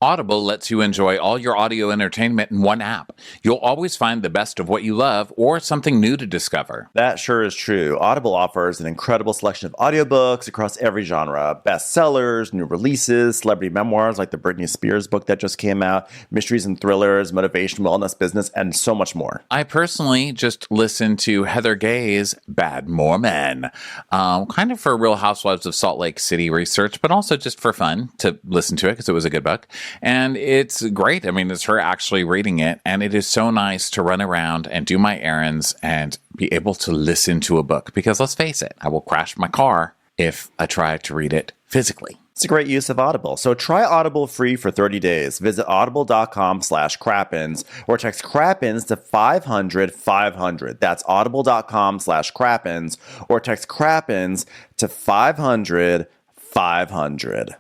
Audible lets you enjoy all your audio entertainment in one app. You'll always find the best of what you love or something new to discover. That sure is true. Audible offers an incredible selection of audiobooks across every genre. Bestsellers, new releases, celebrity memoirs like the Britney Spears book that just came out, mysteries and thrillers, motivation, wellness, business, and so much more. I personally just listened to Heather Gay's Bad Mormon, kind of for Real Housewives of Salt Lake City research, but also just for fun to listen to it because it was a good book. And it's great. I mean, it's her actually reading it. And it is so nice to run around and do my errands and be able to listen to a book. Because let's face it, I will crash my car if I try to read it physically. It's a great use of Audible. So try Audible free for 30 days. Visit audible.com/Crappens or text Crappens to 500-500. That's audible.com/Crappens or text Crappens to 500-500.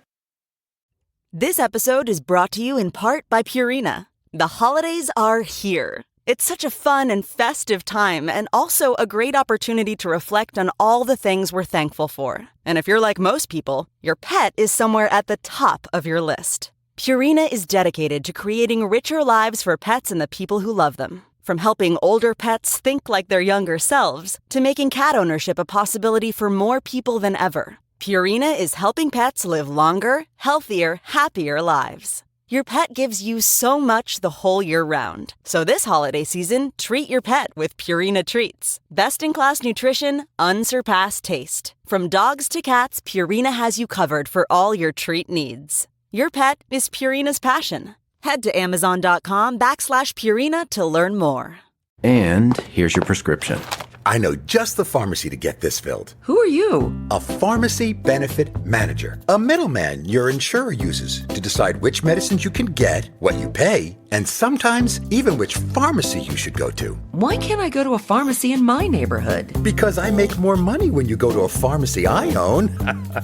This episode is brought to you in part by Purina. The holidays are here. It's such a fun and festive time and also a great opportunity to reflect on all the things we're thankful for. And if you're like most people, your pet is somewhere at the top of your list. Purina is dedicated to creating richer lives for pets and the people who love them. From helping older pets think like their younger selves to making cat ownership a possibility for more people than ever. Purina is helping pets live longer, healthier, happier lives. Your pet gives you so much the whole year round. So this holiday season, treat your pet with Purina Treats. Best-in-class nutrition, unsurpassed taste. From dogs to cats, Purina has you covered for all your treat needs. Your pet is Purina's passion. Head to Amazon.com/Purina to learn more. And here's your prescription. I know just the pharmacy to get this filled. Who are you? A pharmacy benefit manager. A middleman your insurer uses to decide which medicines you can get, what you pay, and sometimes even which pharmacy you should go to. Why can't I go to a pharmacy in my neighborhood? Because I make more money when you go to a pharmacy I own.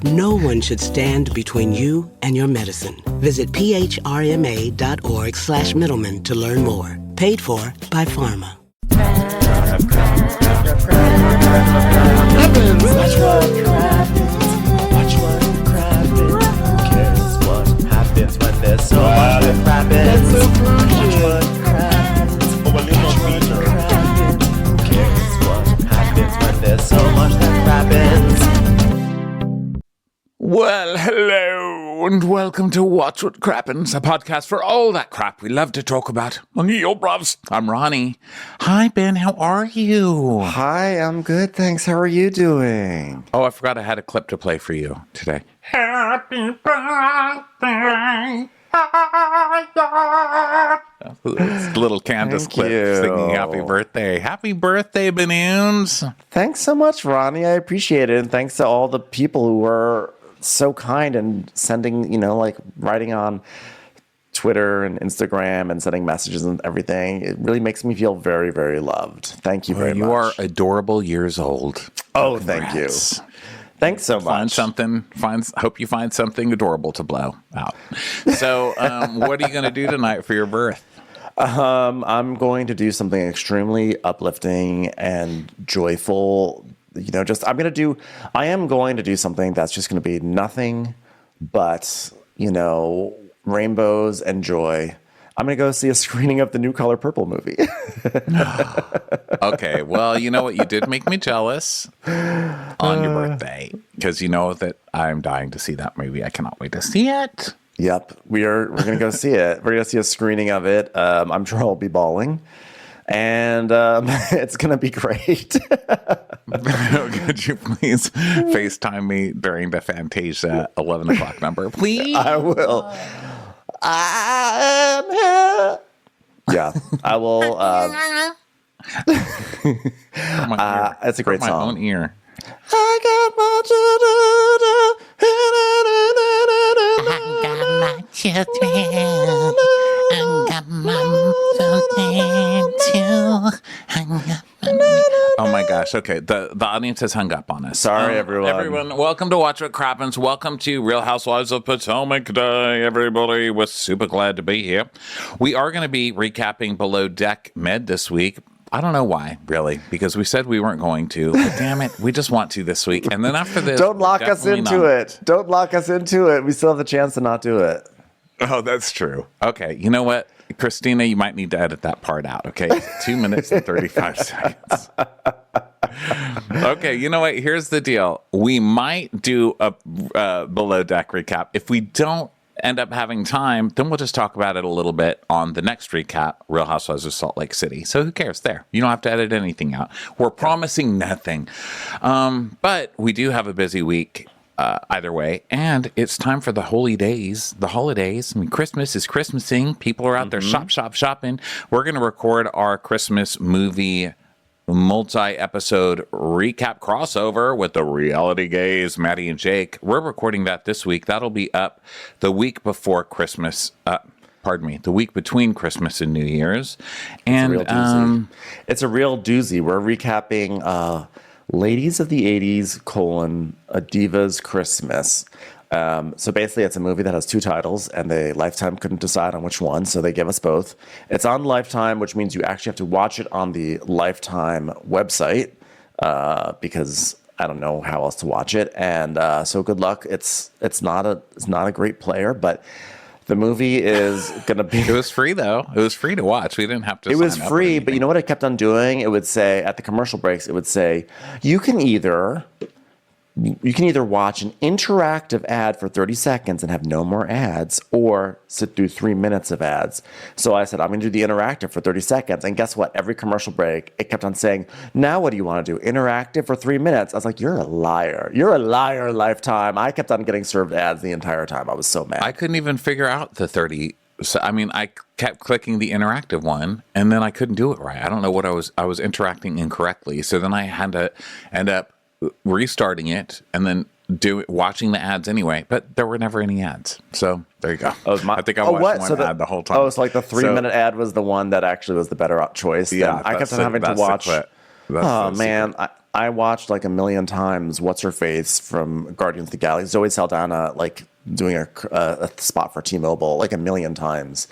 No one should stand between you and your medicine. Visit phrma.org/middleman to learn more. Paid for by Pharma. Crappens. Watch what crappens. Watch what crappens. Who cares what happens when there's so much that crappens? Watch what crappens. Watch what crappens. Who cares what happens when there's so much that crappens? Well, hello, and welcome to Watch What Crappens, a podcast for all that crap we love to talk about on Yo Brovs. I'm Ronnie. Hi, Ben, how are you? Hi, I'm good, thanks. How are you doing? Oh, I forgot I had a clip to play for you today. Happy birthday. It's a little Candace Thank clip you. singing happy birthday. Happy birthday, Banoons. Thanks so much, Ronnie. I appreciate it. And thanks to all the people who were so kind and sending, writing on Twitter and Instagram and sending messages and everything. It really makes me feel very, very loved. Thank you very much. You are adorable years old. Oh, thank you. Thanks so much. Hope you find something adorable to blow out. So, what are you going to do tonight for your birth? I'm going to do something extremely uplifting and joyful. I am going to do something that's just going to be nothing but, rainbows and joy. I'm going to go see a screening of the new Color Purple movie. Okay, well, you know what? You did make me jealous on your birthday because you know that I'm dying to see that movie. I cannot wait to see it. Yep, we're going to go see it. We're going to see a screening of it. I'm sure I'll be bawling. And it's going to be great. Could you please FaceTime me during the Fantasia 11 o'clock number, please? I will. I am here. Yeah, I will. It's a great song. My own ear. I got much to Oh my gosh. Okay. The audience has hung up on us. Sorry, everyone. Everyone, welcome to Watch What Crappens. Welcome to Real Housewives of Potomac Day, everybody. We're super glad to be here. We are going to be recapping Below Deck Med this week. I don't know why, really, because we said we weren't going to, but damn it, we just want to this week. And then after this, don't lock us into it. Don't lock us into it. We still have the chance to not do it. Oh, that's true. Okay. You know what? Christina, you might need to edit that part out. Okay. 2 minutes and 35 seconds. Okay. You know what? Here's the deal. We might do a below deck recap. If we don't end up having time, then we'll just talk about it a little bit on the next recap, Real Housewives of Salt Lake City. So who cares there? You don't have to edit anything out. We're promising nothing. But we do have a busy week. Either way, and it's time for the holy days, the holidays. I mean, Christmas is Christmasing. People are out there shopping. We're going to record our Christmas movie multi-episode recap crossover with the Reality Gays, Maddie and Jake. We're recording that this week. That'll be up the week before Christmas. The week between Christmas and New Year's. And it's a real doozy. We're recapping Ladies of the 80s, A Diva's Christmas. So basically, it's a movie that has two titles, and Lifetime couldn't decide on which one, so they give us both. It's on Lifetime, which means you actually have to watch it on the Lifetime website, because I don't know how else to watch it. And so good luck. It's not a great player, but the movie is going to be... It was free, though. It was free to watch. We didn't have to It was free, but you know what it kept on doing? It would say, at the commercial breaks, it would say, you can either watch an interactive ad for 30 seconds and have no more ads, or sit through 3 minutes of ads. So I said, I'm going to do the interactive for 30 seconds. And guess what? Every commercial break, it kept on saying, now what do you want to do? Interactive for 3 minutes. I was like, you're a liar. You're a liar, Lifetime. I kept on getting served ads the entire time. I was so mad. I couldn't even figure out the 30. So, I mean, I kept clicking the interactive one, and then I couldn't do it right. I don't know what I was interacting incorrectly. So then I had to end up restarting it and then watching the ads anyway, but there were never any ads. So there you go. I think I watched one ad the whole time. Oh, it's like the 3 minute ad was the one that actually was the better choice. Yeah, I kept on having to watch. I watched like a million times What's Her Face from Guardians of the Galaxy, Zoe Saldana, like doing a spot for T-Mobile like a million times.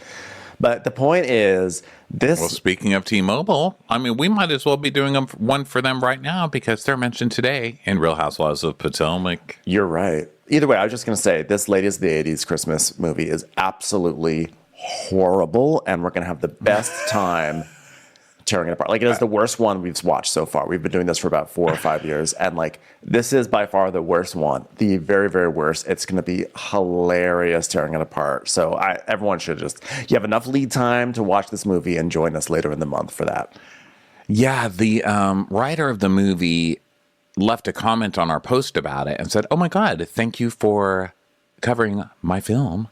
But the point is, Well, speaking of T-Mobile, I mean, we might as well be doing one for them right now because they're mentioned today in Real Housewives of Potomac. You're right. Either way, I was just going to say, this Ladies of the 80s Christmas movie is absolutely horrible, and we're going to have the best time tearing it apart. Like, it is the worst one we've watched so far. We've been doing this for about 4 or 5 years, and like, this is by far the worst one. The very, very worst. It's going to be hilarious tearing it apart. So everyone should you have enough lead time to watch this movie and join us later in the month for that. Yeah, the writer of the movie left a comment on our post about it and said, "Oh my God, thank you for covering my film,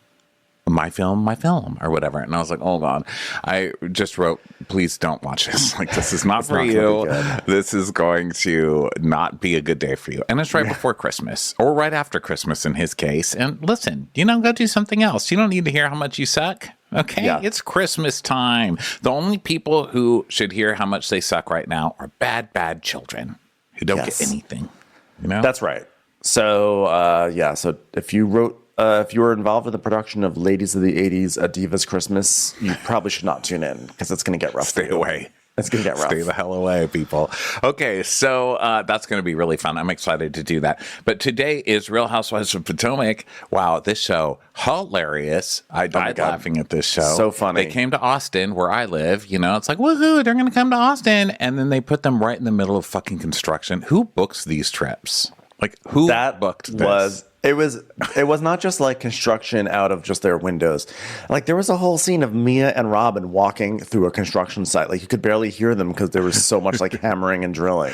or whatever." And I was like, oh God. I just wrote, please don't watch this. Like, this is not for you. This is going to not be a good day for you. And it's right before Christmas, or right after Christmas in his case. And listen, go do something else. You don't need to hear how much you suck. Okay? Yeah. It's Christmas time. The only people who should hear how much they suck right now are bad children who don't get anything. That's right. So, so if you were involved in the production of Ladies of the 80s, A Diva's Christmas, you probably should not tune in because it's going to get rough. Stay away. It's going to get rough. Stay the hell away, people. Okay, so that's going to be really fun. I'm excited to do that. But today is Real Housewives of Potomac. Wow, this show, hilarious. I died laughing at this show. So funny. They came to Austin, where I live. It's like, woohoo, they're going to come to Austin. And then they put them right in the middle of fucking construction. Who books these trips? Like, who booked this? It was not just like construction out of just their windows. Like, there was a whole scene of Mia and Robin walking through a construction site. Like, you could barely hear them because there was so much like hammering and drilling.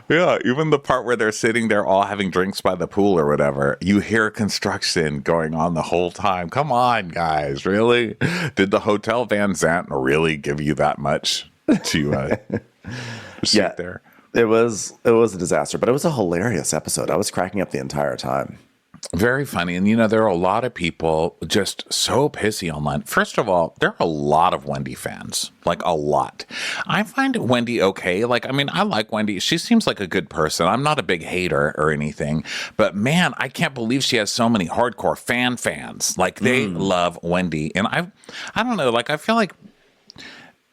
Yeah, even the part where they're sitting there all having drinks by the pool or whatever, you hear construction going on the whole time. Come on, guys, really? Did the Hotel Van Zandt really give you that much to sit there? It was a disaster, but it was a hilarious episode. I was cracking up the entire time. Very funny. And, there are a lot of people just so pissy online. First of all, there are a lot of Wendy fans, like a lot. I find Wendy okay. Like, I mean, I like Wendy. She seems like a good person. I'm not a big hater or anything, but man, I can't believe she has so many hardcore fans. Like, they love Wendy. And I don't know, like, I feel like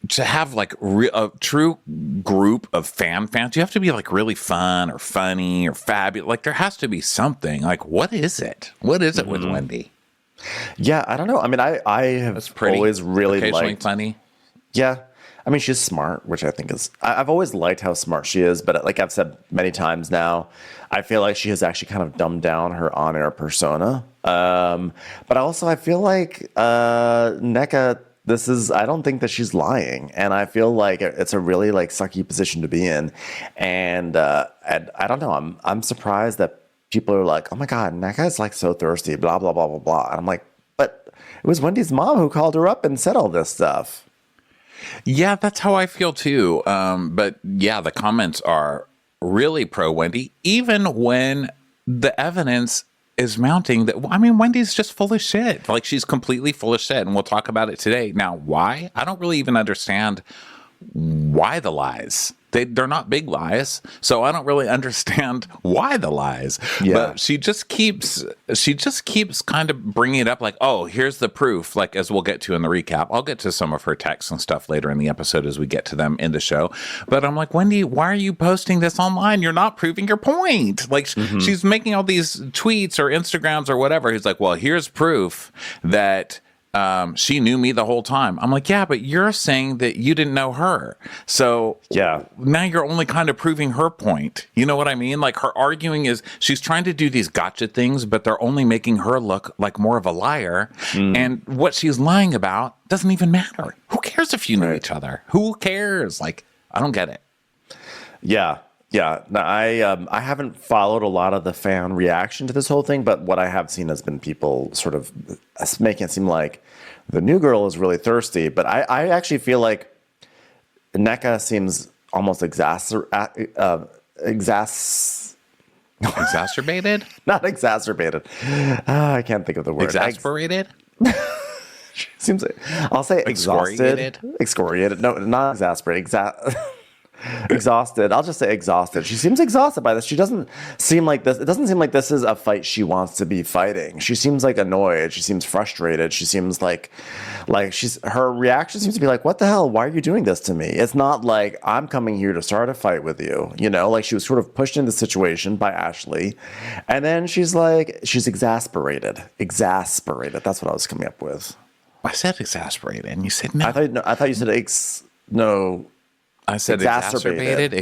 to have like a true group of fans, you have to be like really fun or funny or fabulous. Like, there has to be something. Like, what is it? What is it with Wendy? Yeah, I don't know. I mean, I have That's pretty. always really Occasionally liked. funny. Yeah. I mean, she's smart, which I think is. I've always liked how smart she is, but like I've said many times now, I feel like she has actually kind of dumbed down her on-air persona. But also, I feel like NECA. I don't think that she's lying, and I feel like it's a really like sucky position to be in, and I don't know. I'm surprised that people are like, oh my god, NECA is like so thirsty, blah blah blah blah blah. And I'm like, but it was Wendy's mom who called her up and said all this stuff. Yeah, that's how I feel too. But yeah, the comments are really pro Wendy, even when the evidence is mounting that, I mean, Wendy's just full of shit. Like, she's completely full of shit, and we'll talk about it today. Now, why? I don't really even understand why the lies. They're not big lies, so I don't really understand why the lies. Yeah. But she just keeps kind of bringing it up like, oh, here's the proof. Like, as we'll get to in the recap, I'll get to some of her texts and stuff later in the episode as we get to them in the show. But I'm like, Wendy, why are you posting this online? You're not proving your point. Like, she's making all these tweets or Instagrams or whatever. He's like, well, here's proof that she knew me the whole time. I'm like, yeah, but you're saying that you didn't know her. So Yeah. now you're only kind of proving her point. You know what I mean? Like, her arguing is she's trying to do these gotcha things, but they're only making her look like more of a liar. And what she's lying about doesn't even matter. Who cares if you knew each other? Who cares? Like, I don't get it. Yeah. Yeah, no, I haven't followed a lot of the fan reaction to this whole thing, but what I have seen has been people sort of making it seem like the new girl is really thirsty. But I actually feel like NECA seems almost Exacerbated? not exacerbated. I can't think of the word. Exasperated? Seems like, I'll say exhausted. Excoriated? Excoriated. No, not exasperated. Exhausted. I'll just say exhausted. She seems exhausted by this. She doesn't seem like this. It doesn't seem like this is a fight she wants to be fighting. She seems like annoyed. She seems frustrated. She seems like her reaction seems to be like, what the hell? Why are you doing this to me? It's not like I'm coming here to start a fight with you. You know, like she was sort of pushed into the situation by Ashley. And then she's like, she's exasperated. Exasperated. That's what I was coming up with. I said exasperated, and you said no. I thought you said no. I said exasperated.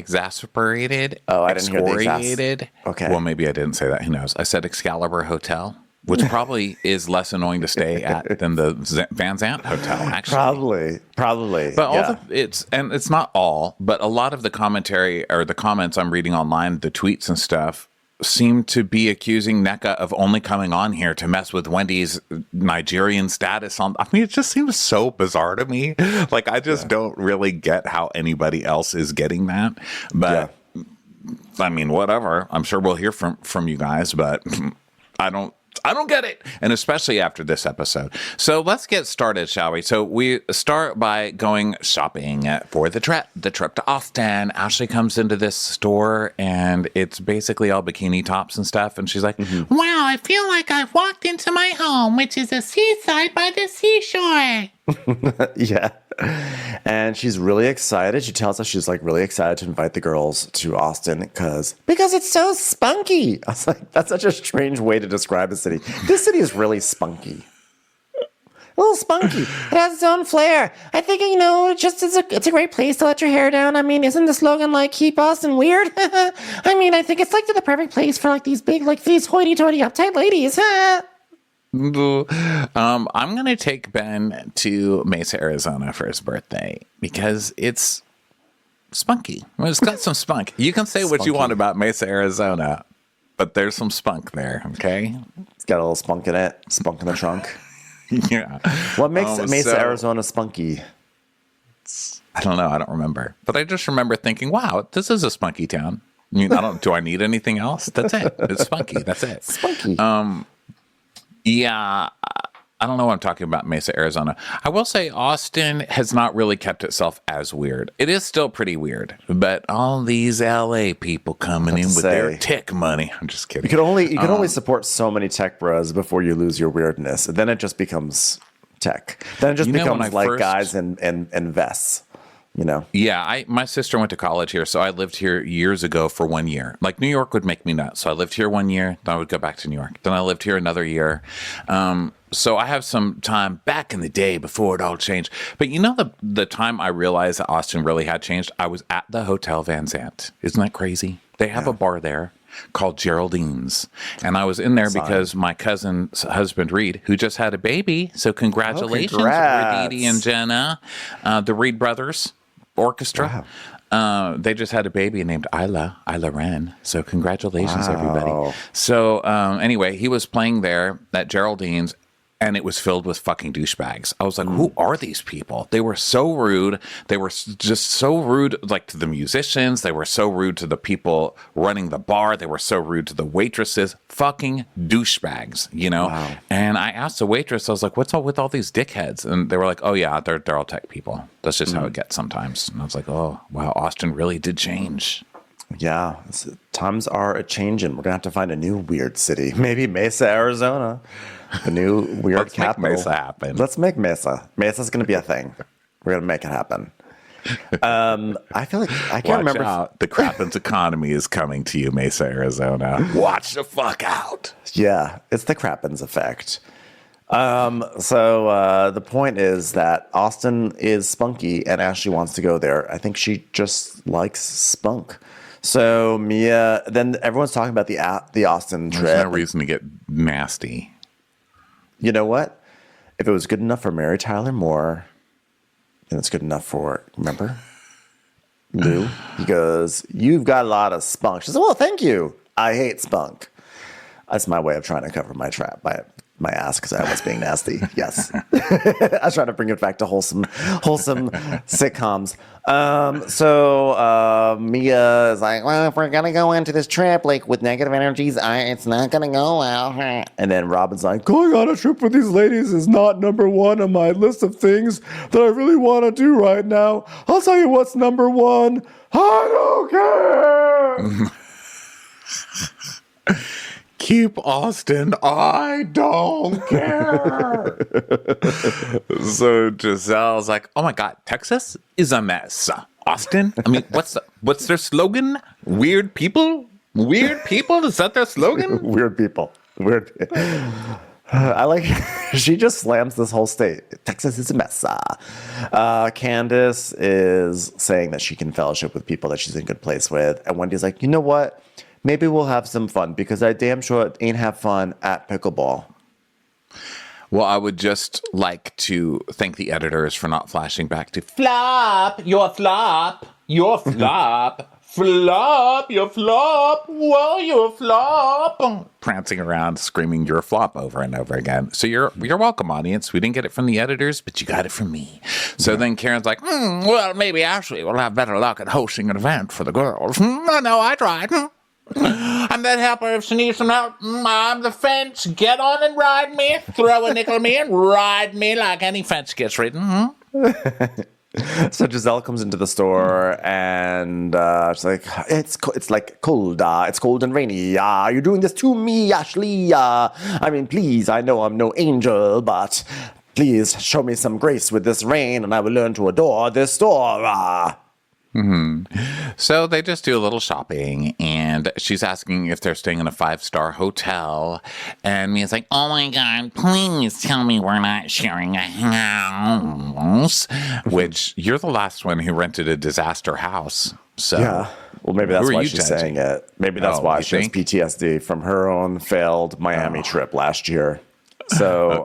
Oh, I didn't hear the excoriated. Okay. Well, maybe I didn't say that. Who knows? I said Excalibur Hotel, which probably is less annoying to stay at than the Van Zandt Hotel, actually. Probably. But yeah. it's not all, but a lot of the commentary or the comments I'm reading online, the tweets and stuff, seem to be accusing NECA of only coming on here to mess with Wendy's Nigerian status on. I mean, it just seems so bizarre to me. Like, I just don't really get how anybody else is getting that. But I mean, whatever. I'm sure we'll hear from you guys, but I don't get it. And especially after this episode. So let's get started, shall we? So we start by going shopping for the trip to Austin. Ashley comes into this store and it's basically all bikini tops and stuff. And she's like, wow, I feel like I've walked into my home, which is a seaside by the seashore. Yeah. And she's really excited. She tells us she's like really excited to invite the girls to Austin because it's so spunky. I was like, that's such a strange way to describe a city. This city is really spunky. A little spunky. It has its own flair. I think, it's a great place to let your hair down. I mean, isn't the slogan like keep Austin weird? I mean, I think it's like the perfect place for like these big, like these hoity-toity uptight ladies. I'm going to take Ben to Mesa, Arizona for his birthday because it's spunky. Well, it's got some spunk. You can say what you want about Mesa, Arizona, but there's some spunk there, okay? It's got a little spunk in it. Spunk in the trunk. Yeah. What makes Mesa, Arizona spunky? I don't know. I don't remember. But I just remember thinking, wow, this is a spunky town. I mean, do I need anything else? That's it. It's spunky. That's it. Spunky. Yeah, I don't know what I'm talking about, Mesa, Arizona. I will say Austin has not really kept itself as weird. It is still pretty weird, but all these LA people coming in with their tech money. I'm just kidding. You can only support so many tech bros before you lose your weirdness. And then it just becomes tech. Then it just becomes like guys in vests. Yeah, my sister went to college here, so I lived here years ago for 1 year. Like, New York would make me nuts. So I lived here 1 year, then I would go back to New York. Then I lived here another year. So I have some time back in the day before it all changed. But the time I realized that Austin really had changed, I was at the Hotel Van Zandt. Isn't that crazy? They have a bar there called Geraldine's. And I was in there because my cousin's husband, Reed, who just had a baby. So congratulations, Reed and Jenna, the Reed brothers orchestra. Wow. They just had a baby named Isla Wren. So congratulations, everybody. So anyway, he was playing there at Geraldine's, and it was filled with fucking douchebags. I was like, who are these people? They were so rude. They were just so rude, like, to the musicians. They were so rude to the people running the bar. They were so rude to the waitresses. Fucking douchebags, Wow. And I asked the waitress, I was like, what's all with all these dickheads? And they were like, oh, yeah, they're all tech people. That's just how it gets sometimes. And I was like, oh, wow, Austin really did change. Yeah, times are a-changing. We're going to have to find a new weird city. Maybe Mesa, Arizona. The new weird capital. Let's make Mesa happen. Let's make Mesa. Mesa's going to be a thing. We're going to make it happen. I feel like I can't remember. Out. The Crappens economy is coming to you, Mesa, Arizona. Watch the fuck out. Yeah, it's the Crappens effect. So the point is that Austin is spunky and Ashley wants to go there. I think she just likes spunk. So Mia, then everyone's talking about the Austin trip. There's no reason to get nasty. You know what? If it was good enough for Mary Tyler Moore, then it's good enough for, remember? Lou. He goes, you've got a lot of spunk. She says, well, thank you. I hate spunk. That's my way of trying to cover my my ass because I was being nasty. Yes. I was trying to bring it back to wholesome sitcoms. So Mia is like, well, if we're going to go into this trip like with negative energies, it's not going to go well. And then Robin's like, going on a trip with these ladies is not number one on my list of things that I really want to do right now. I'll tell you what's number one. I don't care. Keep Austin. I don't care. So Giselle's like, oh my God, Texas is a mess. Austin? I mean, what's their slogan? Weird people? Weird people? Is that their slogan? Weird people. Weird. I like, she just slams this whole state. Texas is a mess. Candace is saying that she can fellowship with people that she's in a good place with. And Wendy's like, you know what? Maybe we'll have some fun because I damn sure ain't have fun at pickleball. Well, I would just like to thank the editors for not flashing back to flop, your flop, your flop, flop, your flop, whoa, your flop. Prancing around, screaming your flop over and over again. So you're welcome, audience. We didn't get it from the editors, but you got it from me. So then Karen's like, well, maybe Ashley will have better luck at hosting an event for the girls. No, I tried. I'm that helper if she needs some help. I'm the fence. Get on and ride me. Throw a nickel at me and ride me like any fence gets ridden. So Giselle comes into the store and she's like, it's like cold. It's cold and rainy. You're doing this to me, Ashley. I mean, please, I know I'm no angel, but please show me some grace with this rain and I will learn to adore this store. So they just do a little shopping, and she's asking if they're staying in a 5-star hotel. And Mia's like, oh my God, please tell me we're not sharing a house. Which, you're the last one who rented a disaster house. So yeah. Well, maybe that's why she's saying it. Maybe that's why she has PTSD from her own failed Miami trip last year. So,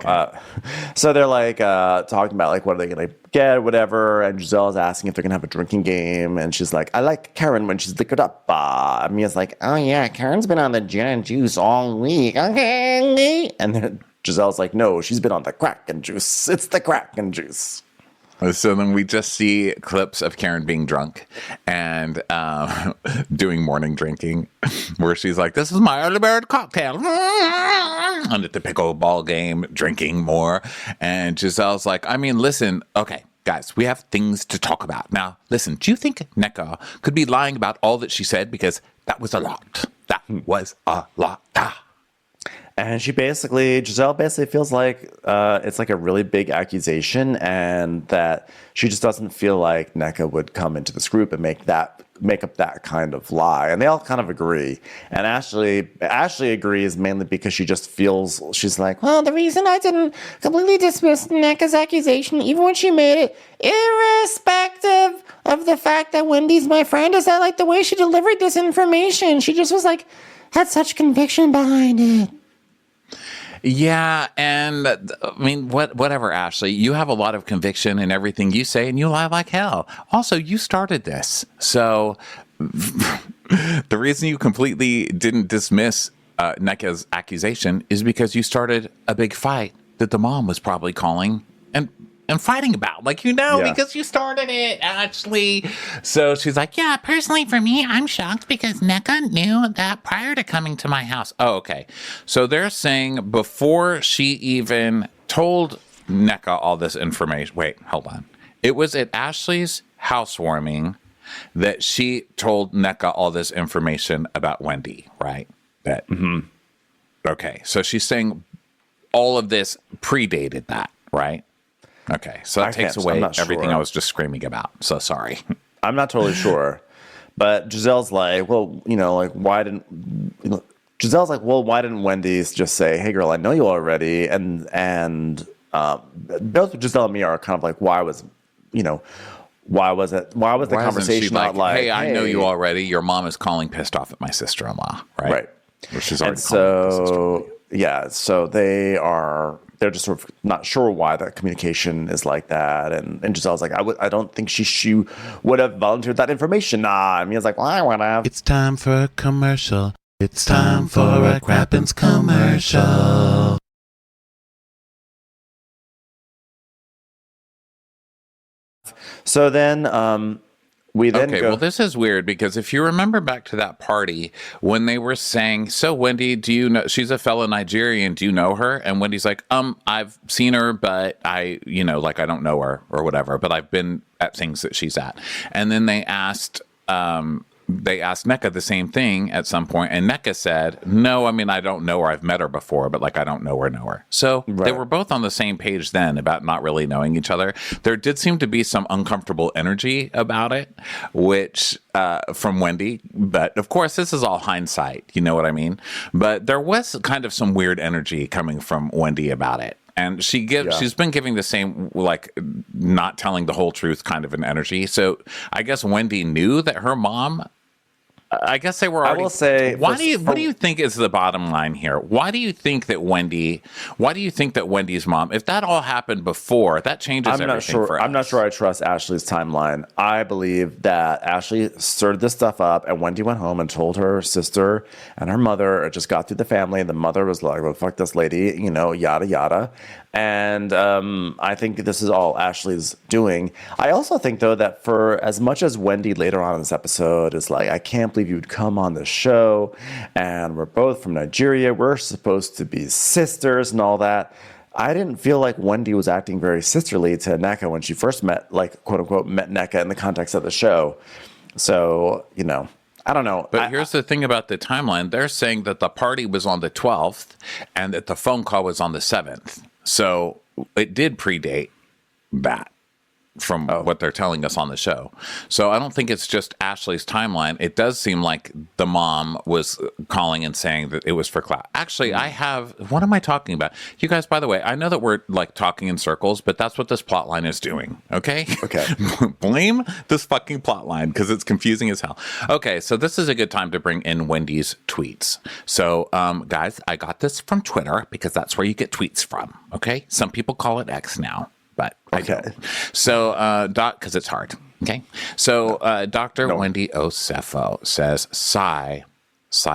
so they're like talking about like what are they gonna get, whatever. And Giselle's asking if they're gonna have a drinking game, and she's like, "I like Karen when she's liquored up." Mia's like, "Oh yeah, Karen's been on the gin and juice all week." Okay, and then Giselle's like, "No, she's been on the crack and juice. It's the crack and juice." So then we just see clips of Karen being drunk and doing morning drinking where she's like, this is my early bird cocktail. And at the pickleball game, drinking more. And Giselle's like, I mean, listen, okay, guys, we have things to talk about. Now, listen, do you think Nneka could be lying about all that she said? Because that was a lot. That was a lot. And Giselle basically feels like it's like a really big accusation, and that she just doesn't feel like Nneka would come into this group and make up that kind of lie. And they all kind of agree. And Ashley agrees mainly because she just feels, she's like, well, the reason I didn't completely dismiss Nneka's accusation, even when she made it, irrespective of the fact that Wendy's my friend, is that like the way she delivered this information. She just was like, had such conviction behind it. Yeah, and I mean, whatever, Ashley. You have a lot of conviction in everything you say, and you lie like hell. Also, you started this. So the reason you completely didn't dismiss Nneka's accusation is because you started a big fight that the mom was probably calling and fighting about, because you started it, Ashley. So she's like, yeah, personally for me, I'm shocked because Nneka knew that prior to coming to my house. Oh, okay. So they're saying before she even told Nneka all this information. Wait, hold on. It was at Ashley's housewarming that she told Nneka all this information about Wendy, right? Okay. So she's saying all of this predated that, right? Okay, so that takes away everything I was just screaming about. So sorry. I'm not totally sure. But Giselle's like, why didn't Wendy just say, hey, girl, I know you already? And both Giselle and me are kind of like, why was the conversation not like, hey, I know you already. Your mom is calling pissed off at my sister-in-law, right? Right. Or she's already so they're just sort of not sure why that communication is like that. And Giselle's like, I don't think she would have volunteered that information. Nah. And Mia's like, well, I would have. It's time for a commercial. It's time for a Crappens commercial. So then we then okay, go. well, this is weird because if you remember back to that party when they were saying, so Wendy, do you know, she's a fellow Nigerian, do you know her? And Wendy's like, I've seen her, but I don't know her or whatever, but I've been at things that she's at. And then they asked Nneka the same thing at some point, and Nneka said, no, I mean, I don't know her. I've met her before, but I don't know her. So They were both on the same page then about not really knowing each other. There did seem to be some uncomfortable energy about it, which from Wendy, but of course, this is all hindsight. You know what I mean? But there was kind of some weird energy coming from Wendy about it. And she's been giving the same, not telling the whole truth kind of an energy. So I guess Wendy knew that her mom, I guess they were already. I will say, what do you think is the bottom line here? Why do you think that Wendy's mom, if that all happened before, that changes everything for us? I'm not sure I trust Ashley's timeline. I believe that Ashley stirred this stuff up, and Wendy went home and told her sister and her mother. It just got through the family, and the mother was like, well, fuck this lady, yada, yada. And I think this is all Ashley's doing. I also think, though, that for as much as Wendy later on in this episode is like, I can't believe you'd come on the show, and we're both from Nigeria, we're supposed to be sisters and all that, I didn't feel like Wendy was acting very sisterly to Nneka when she first met, quote unquote, met Nneka in the context of the show. So, I don't know. But here's the thing about the timeline. They're saying that the party was on the 12th and that the phone call was on the 7th. So it did predate that from what they're telling us on the show. So I don't think it's just Ashley's timeline. It does seem like the mom was calling and saying that it was for clout. Actually, what am I talking about? You guys, by the way, I know that we're talking in circles, but that's what this plot line is doing. Okay? Okay. Blame this fucking plot line because it's confusing as hell. Okay, so this is a good time to bring in Wendy's tweets. So, guys, I got this from Twitter because that's where you get tweets from. Okay? Some people call it X now. But okay. So, because it's hard. Okay. So, Dr. Wendy Osefo says, sigh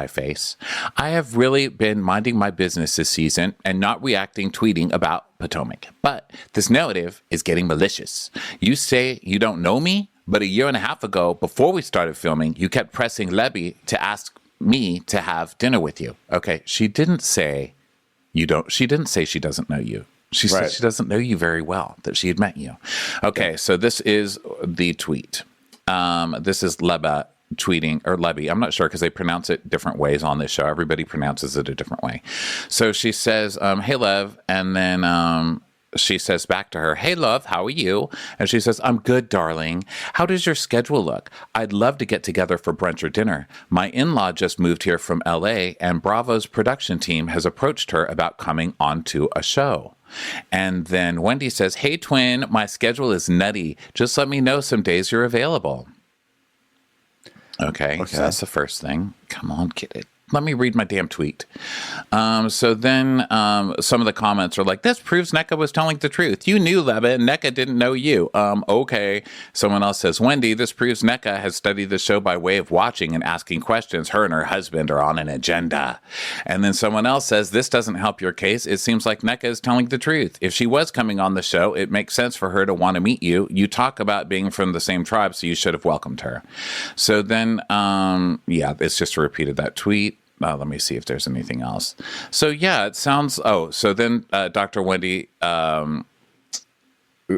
face. I have really been minding my business this season and not reacting, tweeting about Potomac. But this narrative is getting malicious. You say you don't know me, but a year and a half ago, before we started filming, you kept pressing Lebby to ask me to have dinner with you. Okay. She didn't say she doesn't know you. She said she doesn't know you very well, that she had met you. Okay, so this is the tweet. This is Leba tweeting, or Levy, I'm not sure because they pronounce it different ways on this show. Everybody pronounces it a different way. So she says, hey, Lev. And then she says back to her, hey, love, how are you? And she says, I'm good, darling. How does your schedule look? I'd love to get together for brunch or dinner. My in-law just moved here from LA, and Bravo's production team has approached her about coming onto a show. And then Wendy says, hey, twin, my schedule is nutty. Just let me know some days you're available. Okay, so that's the first thing. Come on, get it. Let me read my damn tweet. So then some of the comments are like, this proves NECA was telling the truth. You knew Leva and NECA didn't know you. Okay. Someone else says, Wendy, this proves NECA has studied the show by way of watching and asking questions. Her and her husband are on an agenda. And then someone else says, this doesn't help your case. It seems like NECA is telling the truth. If she was coming on the show, it makes sense for her to want to meet you. You talk about being from the same tribe, so you should have welcomed her. So then, it's just a repeat of that tweet. Let me see if there's anything else. So, yeah, it sounds... so then Dr. Wendy...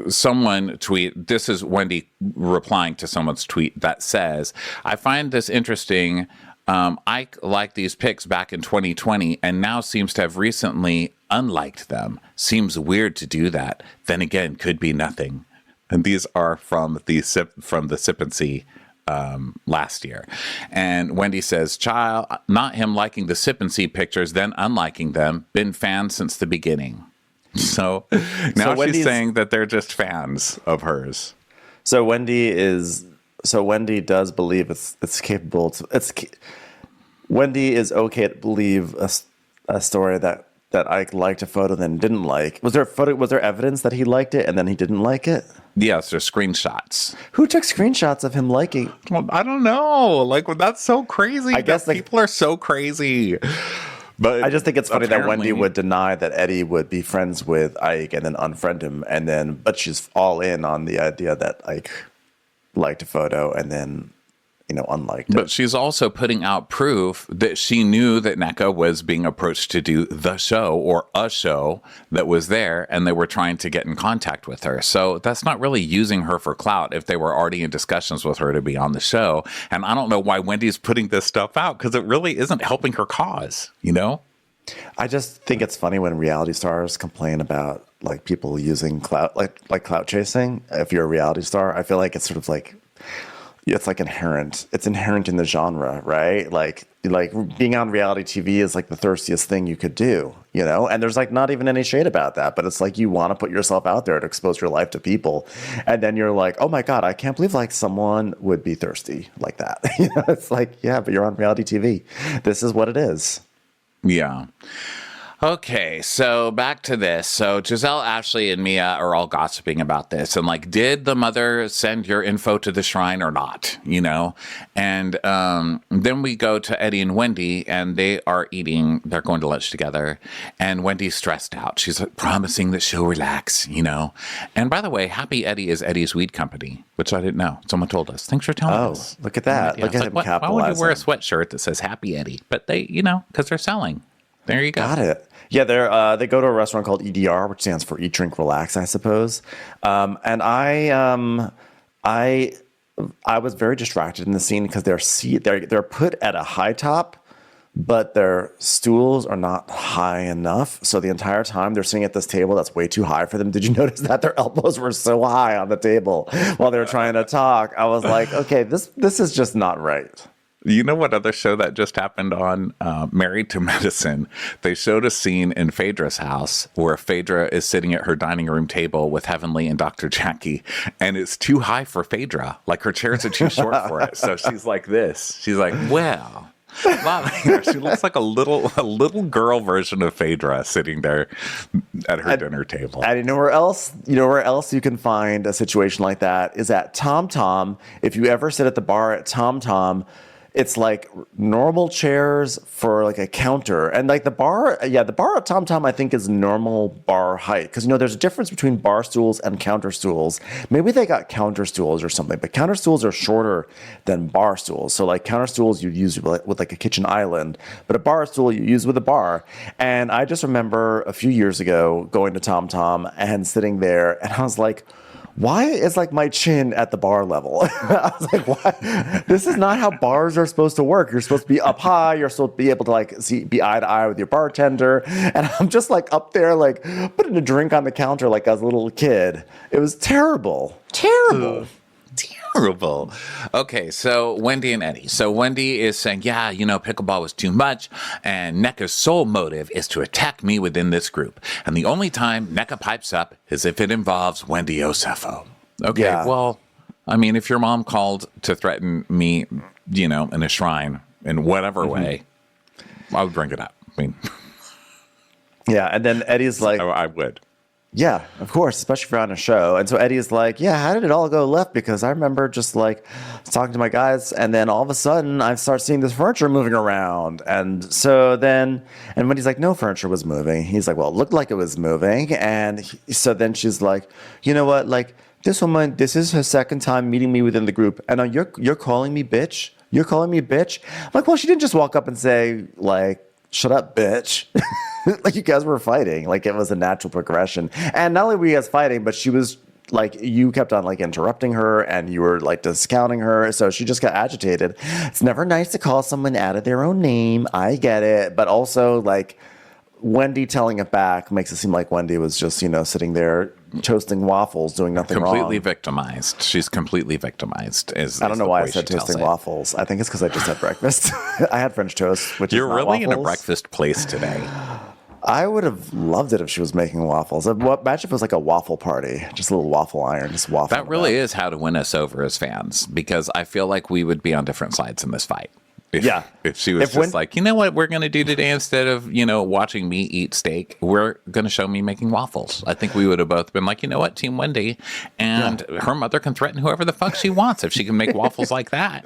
someone tweet... This is Wendy replying to someone's tweet that says, I find this interesting. Ike liked these pics back in 2020 and now seems to have recently unliked them. Seems weird to do that. Then again, could be nothing. And these are from the Sip and See last year. And Wendy says, child, not him liking the Sip and See pictures, then unliking them. Been fans since the beginning. So now she's saying that they're just fans of hers. So Wendy does believe it's capable. Wendy is okay to believe a story that Ike liked a photo and then didn't like. Was there evidence that he liked it and then he didn't like it? Yes, there's screenshots. Who took screenshots of him liking? Well, I don't know. Like, that's so crazy. I guess people are so crazy. But I just think it's funny that Wendy would deny that Eddie would be friends with Ike and then unfriend him, but she's all in on the idea that Ike liked a photo and then, unliked it. But she's also putting out proof that she knew that NECA was being approached to do the show or a show that was there, and they were trying to get in contact with her. So that's not really using her for clout if they were already in discussions with her to be on the show. And I don't know why Wendy's putting this stuff out, because it really isn't helping her cause, I just think it's funny when reality stars complain about like people using clout, like clout chasing. If you're a reality star, I feel like it's sort of like, it's like inherent. It's inherent in the genre, right? Like being on reality TV is like the thirstiest thing you could do, And there's like not even any shade about that, but it's like you want to put yourself out there to expose your life to people, and then you're like, oh my god, I can't believe like someone would be thirsty like that. It's like, yeah, but you're on reality TV. This is what it is. Yeah. Okay, so back to this. So Giselle, Ashley, and Mia are all gossiping about this. And like, did the mother send your info to the shrine or not? And then we go to Eddie and Wendy, and they're going to lunch together. And Wendy's stressed out. She's promising that she'll relax, And by the way, Happy Eddie is Eddie's weed company, which I didn't know. Someone told us. Thanks for telling us. Oh, look at that. Look at him capitalizing. Why would you wear a sweatshirt that says Happy Eddie? But they, because they're selling. There you go. Got it. Yeah, they go to a restaurant called EDR, which stands for Eat, Drink, Relax, I suppose. And I was very distracted in the scene because they're put at a high top, but their stools are not high enough. So the entire time they're sitting at this table that's way too high for them. Did you notice that their elbows were so high on the table while they were trying to talk? I was like, okay, this is just not right. You know what other show that just happened on? Married to Medicine. They showed a scene in Phaedra's house where Phaedra is sitting at her dining room table with Heavenly and Dr. Jackie, and it's too high for Phaedra. Like, her chairs are too short for it. So she's like this. She's like, well... She looks like a little girl version of Phaedra sitting there at her dinner table. And you know where else you can find a situation like that is at Tom Tom. If you ever sit at the bar at Tom Tom, it's like normal chairs for like a counter, and like the bar at Tom Tom I think is normal bar height, because there's a difference between bar stools and counter stools. Maybe they got counter stools or something, but counter stools are shorter than bar stools. So like counter stools you use with like a kitchen island, but a bar stool you use with a bar. And I just remember a few years ago going to Tom Tom and sitting there, and I was like, why is like my chin at the bar level? I was like, why? This is not how bars are supposed to work. You're supposed to be up high. You're supposed to be able to like be eye to eye with your bartender. And I'm just like up there, like putting a drink on the counter like as a little kid. It was terrible. Terrible. Terrible. Okay, so Wendy and Eddie. So Wendy is saying, yeah, pickleball was too much, and NECA's sole motive is to attack me within this group. And the only time NECA pipes up is if it involves Wendy Osefo. Okay, well, I mean, if your mom called to threaten me, in a shrine in whatever way, I would bring it up. I mean, yeah, and then Eddie's like, I would. Yeah, of course, especially if you're on a show. And so Eddie's like, yeah, how did it all go left? Because I remember just like talking to my guys, and then all of a sudden I start seeing this furniture moving around. And so then, and Wendy's like, no furniture was moving. He's like, well, it looked like it was moving. And so then she's like, you know what? Like, this woman, this is her second time meeting me within the group. And you're calling me bitch? You're calling me bitch? I'm like, well, she didn't just walk up and say, like, shut up, bitch. Like, you guys were fighting. Like, it was a natural progression. And not only were you guys fighting, but she was like, you kept on like interrupting her and you were like discounting her. So she just got agitated. It's never nice to call someone out of their own name. I get it. But also, like, Wendy telling it back makes it seem like Wendy was just, sitting there toasting waffles, doing nothing wrong. Completely victimized. She's completely victimized. I don't know why I said toasting waffles. I think it's because I just had breakfast. I had French toast, which You're is not really waffles. in a breakfast place today. I would have loved it if she was making waffles. Imagine if it was like a waffle party, just a little waffle iron, just waffle. That really is how to win us over as fans, because I feel like we would be on different sides in this fight. If she was like, you know what we're going to do today, instead of, watching me eat steak, we're going to show me making waffles. I think we would have both been like, you know what, Team Wendy, and her mother can threaten whoever the fuck she wants if she can make waffles like that.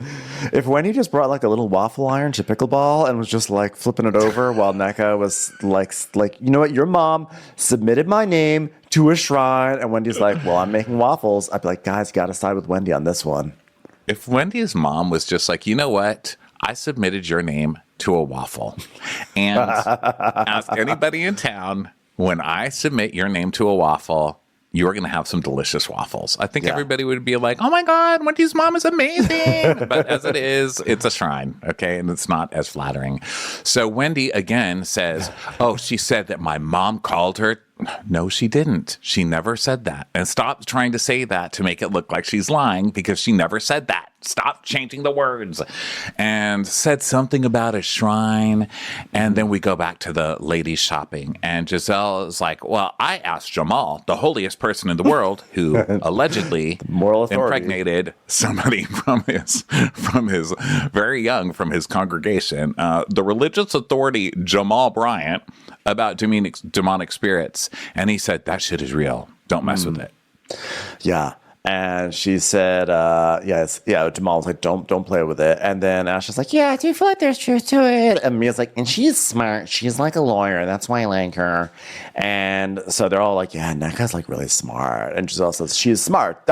If Wendy just brought like a little waffle iron to pickleball and was just like flipping it over while NECA was like, you know what, your mom submitted my name to a shrine, and Wendy's like, well, I'm making waffles. I'd be like, guys, you got to side with Wendy on this one. If Wendy's mom was just like, you know what, I submitted your name to a waffle. And ask anybody in town, when I submit your name to a waffle, you're going to have some delicious waffles. I think everybody would be like, oh my God, Wendy's mom is amazing. But as it is, it's a shrine, okay? And it's not as flattering. So Wendy again says, oh, she said that my mom called her. No, she didn't. She never said that. And stop trying to say that to make it look like she's lying, because she never said that. Stop changing the words. And said something about a shrine. And then we go back to the ladies shopping. And Giselle is like, well, I asked Jamal, the holiest person in the world, who allegedly impregnated somebody from his very young, from his congregation, the religious authority, Jamal Bryant, about demonic spirits. And he said, that shit is real. Don't mess with it. Yeah. And she said, Jamal was like, don't play with it. And then Ash was like, yeah, I do feel like there's truth to it. And Mia's like, and she's smart. She's like a lawyer. That's why I like her. And so they're all like, yeah, NECA's like really smart. And Giselle says, she's smart.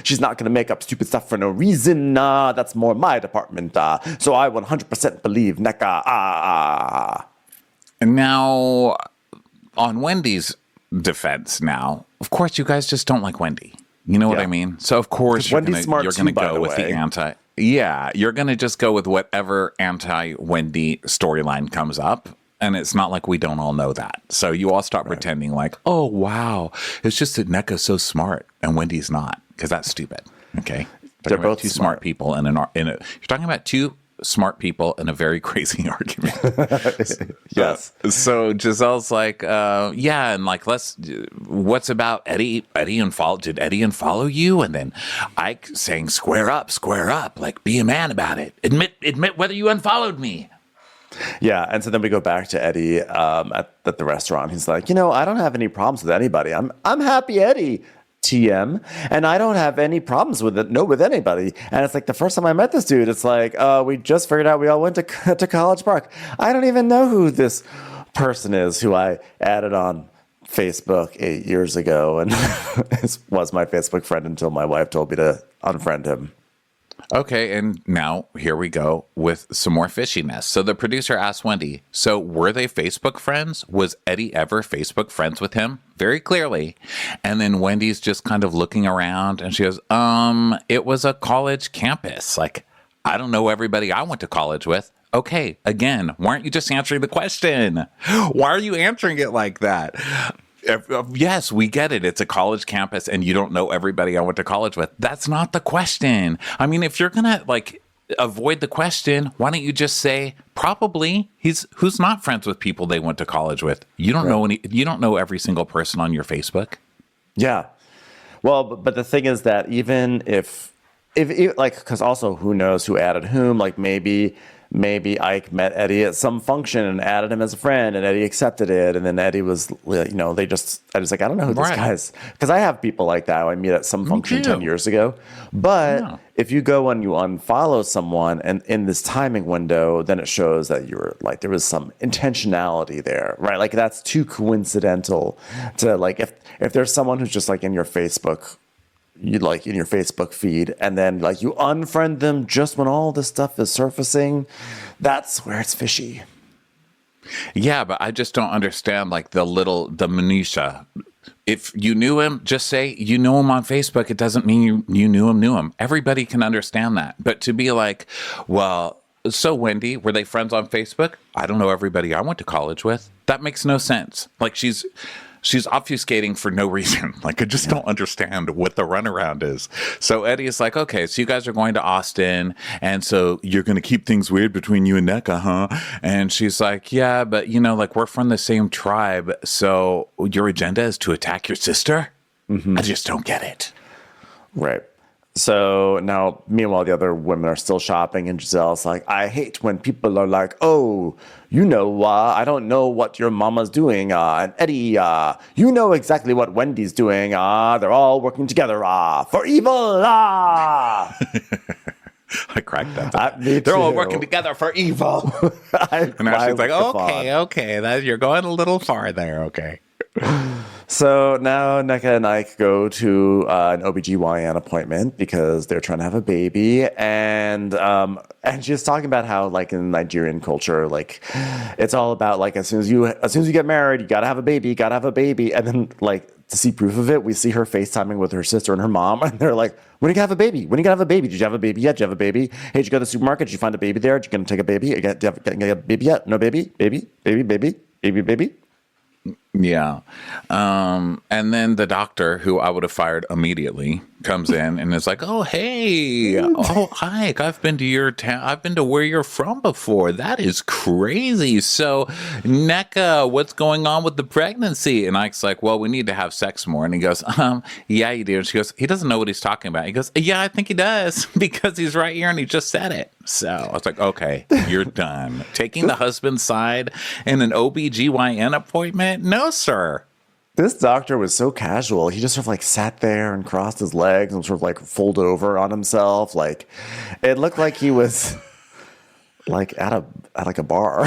She's not going to make up stupid stuff for no reason. That's more my department. So I 100% believe NECA. And now, on Wendy's defense now, of course, you guys just don't like Wendy. You know what I mean? So, of course, you're going to go with the anti. Yeah, you're going to just go with whatever anti-Wendy storyline comes up. And it's not like we don't all know that. So you all start pretending like, oh, wow, it's just that NECA's so smart and Wendy's not, because that's stupid. Okay? They're both two smart people you're talking about two smart people in a very crazy argument. Yes. So Giselle's like, and like, what's about Eddie and follow? Did Eddie and follow you? And then Ike saying, square up, like, be a man about it. Admit whether you unfollowed me. Yeah, and so then we go back to Eddie at the restaurant. He's like, I don't have any problems with anybody. I'm happy Eddie. TM, and I don't have any problems with it, with anybody. And it's like the first time I met this dude, it's like, we just figured out we all went to College Park. I don't even know who this person is who I added on Facebook 8 years ago, and was my Facebook friend until my wife told me to unfriend him. Okay, and now here we go with some more fishiness. So the producer asked Wendy, so were they Facebook friends? Was Eddie ever Facebook friends with him? Very clearly. And then Wendy's just kind of looking around and she goes, it was a college campus. Like, I don't know everybody I went to college with. Okay, again, why aren't you just answering the question? Why are you answering it like that? Yes, we get it. It's a college campus and you don't know everybody I went to college with. That's not the question. I mean, if you're going to like avoid the question, why don't you just say probably who's not friends with people they went to college with? You don't know you don't know every single person on your Facebook. Yeah. Well, but the thing is that even if like, because also who knows who added whom, like maybe Ike met Eddie at some function and added him as a friend, and Eddie accepted it. And then Eddie was, I was like, I don't know who this guy is. Because I have people like that I meet at some function 10 years ago. But if you go and you unfollow someone and in this timing window, then it shows that you were like, there was some intentionality there, right? Like that's too coincidental to like, if there's someone who's just like in your Facebook, in your Facebook feed, and then like you unfriend them just when all this stuff is surfacing, that's where it's fishy. Yeah, but I just don't understand like the minutia. If you knew him, just say you knew him on Facebook. It doesn't mean you knew him. Everybody can understand that. But to be like, well, so Wendy, were they friends on Facebook? I don't know everybody I went to college with. That makes no sense. Like she's obfuscating for no reason. Like, I just don't understand what the runaround is. So Eddie is like, okay, so you guys are going to Austin, and so you're going to keep things weird between you and NECA, huh? And she's like, yeah, but, like, we're from the same tribe, so your agenda is to attack your sister? Mm-hmm. I just don't get it. Right. So now, meanwhile, the other women are still shopping, and Giselle's like, I hate when people are like, oh, I don't know what your mama's doing. And Eddie, you know exactly what Wendy's doing. They're all working together for evil. I cracked that. They're all working together for evil. And now she's like, okay, you're going a little far there, okay. So now NECA and Ike go to an OBGYN appointment because they're trying to have a baby. And she's talking about how, like, in Nigerian culture, like, it's all about, like, as soon as you get married, you gotta have a baby. And then, like, to see proof of it, we see her FaceTiming with her sister and her mom. And they're like, when are you gonna have a baby? When are you gonna have a baby? Did you have a baby yet? Did you have a baby? Hey, did you go to the supermarket? Did you find a baby there? Did you gonna take a baby? Did you have a baby yet? No baby? Baby? Yeah. And then the doctor, who I would have fired immediately, comes in and is like, oh, hey. Oh, Ike, I've been to your town. I've been to where you're from before. That is crazy. So, NECA, what's going on with the pregnancy? And Ike's like, well, we need to have sex more. And he goes, yeah, you do. And she goes, he doesn't know what he's talking about. He goes, yeah, I think he does because he's right here and he just said it. So I was like, okay, you're done. Taking the husband's side in an OBGYN appointment? No, sir. This doctor was so casual. He just sort of like sat there and crossed his legs and sort of like folded over on himself. Like it looked like he was like at a bar.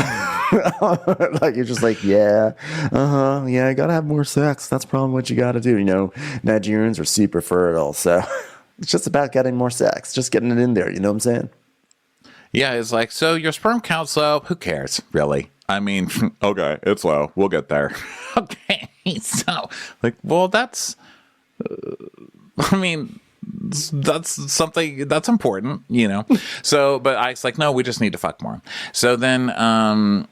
Like you're just like, yeah, you gotta have more sex. That's probably what you gotta do. Nigerians are super fertile, so it's just about getting more sex, just getting it in there. You know what I'm saying? Yeah, it's like, so your sperm count's low. Who cares, really? I mean, okay, it's low. We'll get there. Okay, so, like, well, that's something that's important, So, but Ike's like, no, we just need to fuck more. So then,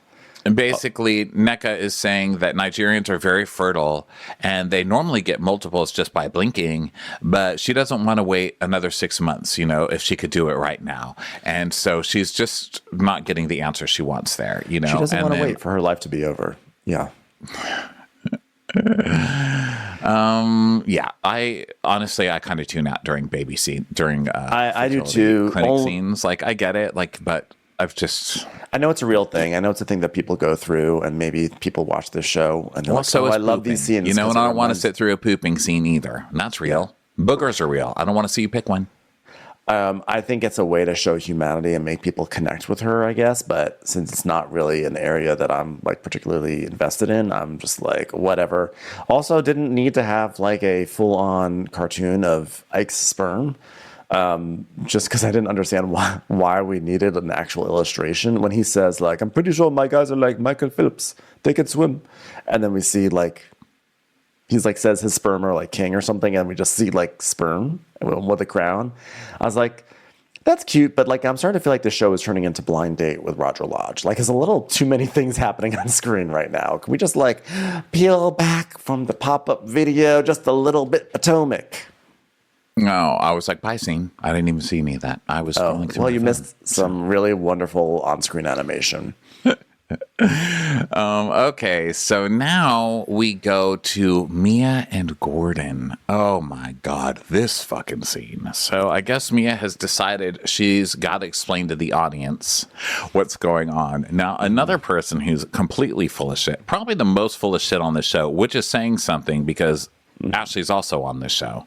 basically, NECA is saying that Nigerians are very fertile and they normally get multiples just by blinking, but she doesn't want to wait another 6 months, if she could do it right now. And so she's just not getting the answer she wants there, She doesn't want to wait for her life to be over. Yeah. Yeah, I kind of tune out during baby scene, I do too. Clinic scenes. Like, I get it, like, but I know it's a real thing. I know it's a thing that people go through, and maybe people watch this show and they're like, I love these scenes. And I don't want to sit through a pooping scene either. And that's real. Yeah. Boogers are real. I don't want to see you pick one. I think it's a way to show humanity and make people connect with her, I guess. But since it's not really an area that I'm like particularly invested in, I'm just like, whatever. Also, didn't need to have like a full-on cartoon of Ike's sperm. just because I didn't understand why we needed an actual illustration. When he says, like, I'm pretty sure my guys are like Michael Phelps, they can swim. And then we see, like, he's like says his sperm are like king or something, and we just see like sperm with a crown. I was like, that's cute, but like I'm starting to feel like the show is turning into Blind Date with Roger Lodge. Like, there's a little too many things happening on screen right now. Can we just like peel back from the pop-up video just a little bit, Potomac? No, I was like, pie scene. I didn't even see any of that. I was scrolling through. Well, you missed some really wonderful on-screen animation. Okay, so now we go to Mia and Gordon. Oh my God, this fucking scene. So I guess Mia has decided she's got to explain to the audience what's going on. Now, another person who's completely full of shit, probably the most full of shit on the show, which is saying something because Ashley's also on this show.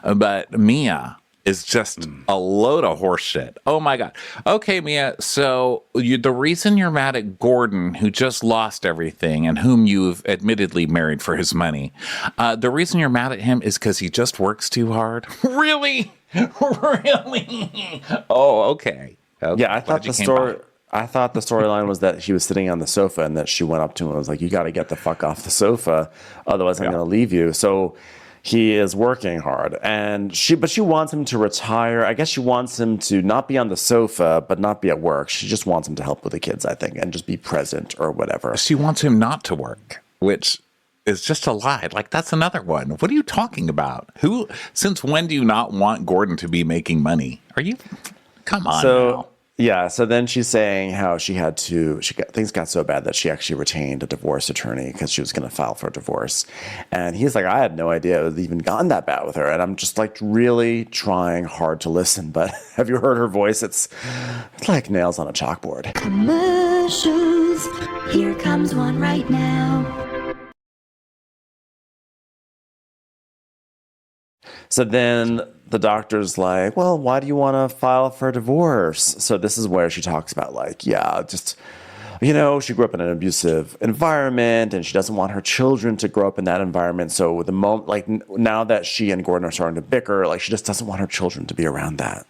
But Mia is just a load of horse shit. Oh my God. Okay, Mia. So the reason you're mad at Gordon, who just lost everything and whom you've admittedly married for his money, the reason you're mad at him is because he just works too hard. Really? Really? Oh, okay. Yeah, I thought the story. I thought the storyline was that he was sitting on the sofa and that she went up to him and was like, "You got to get the fuck off the sofa, otherwise I'm going to leave you." So he is working hard, and she wants him to retire. I guess she wants him to not be on the sofa, but not be at work. She just wants him to help with the kids, I think, and just be present or whatever. She wants him not to work, which is just a lie. Like, that's another one. What are you talking about? Since when do you not want Gordon to be making money? Come on now. Yeah, so then she's saying how things got so bad that she actually retained a divorce attorney because she was going to file for a divorce. And he's like, I had no idea it had even gotten that bad with her. And I'm just like really trying hard to listen. But have you heard her voice? It's like nails on a chalkboard. Commercials. Here comes one right now. So then the doctor's like, well, why do you want to file for a divorce? So this is where she talks about like, yeah, just, she grew up in an abusive environment and she doesn't want her children to grow up in that environment. So the moment, like now that she and Gordon are starting to bicker, like she just doesn't want her children to be around that.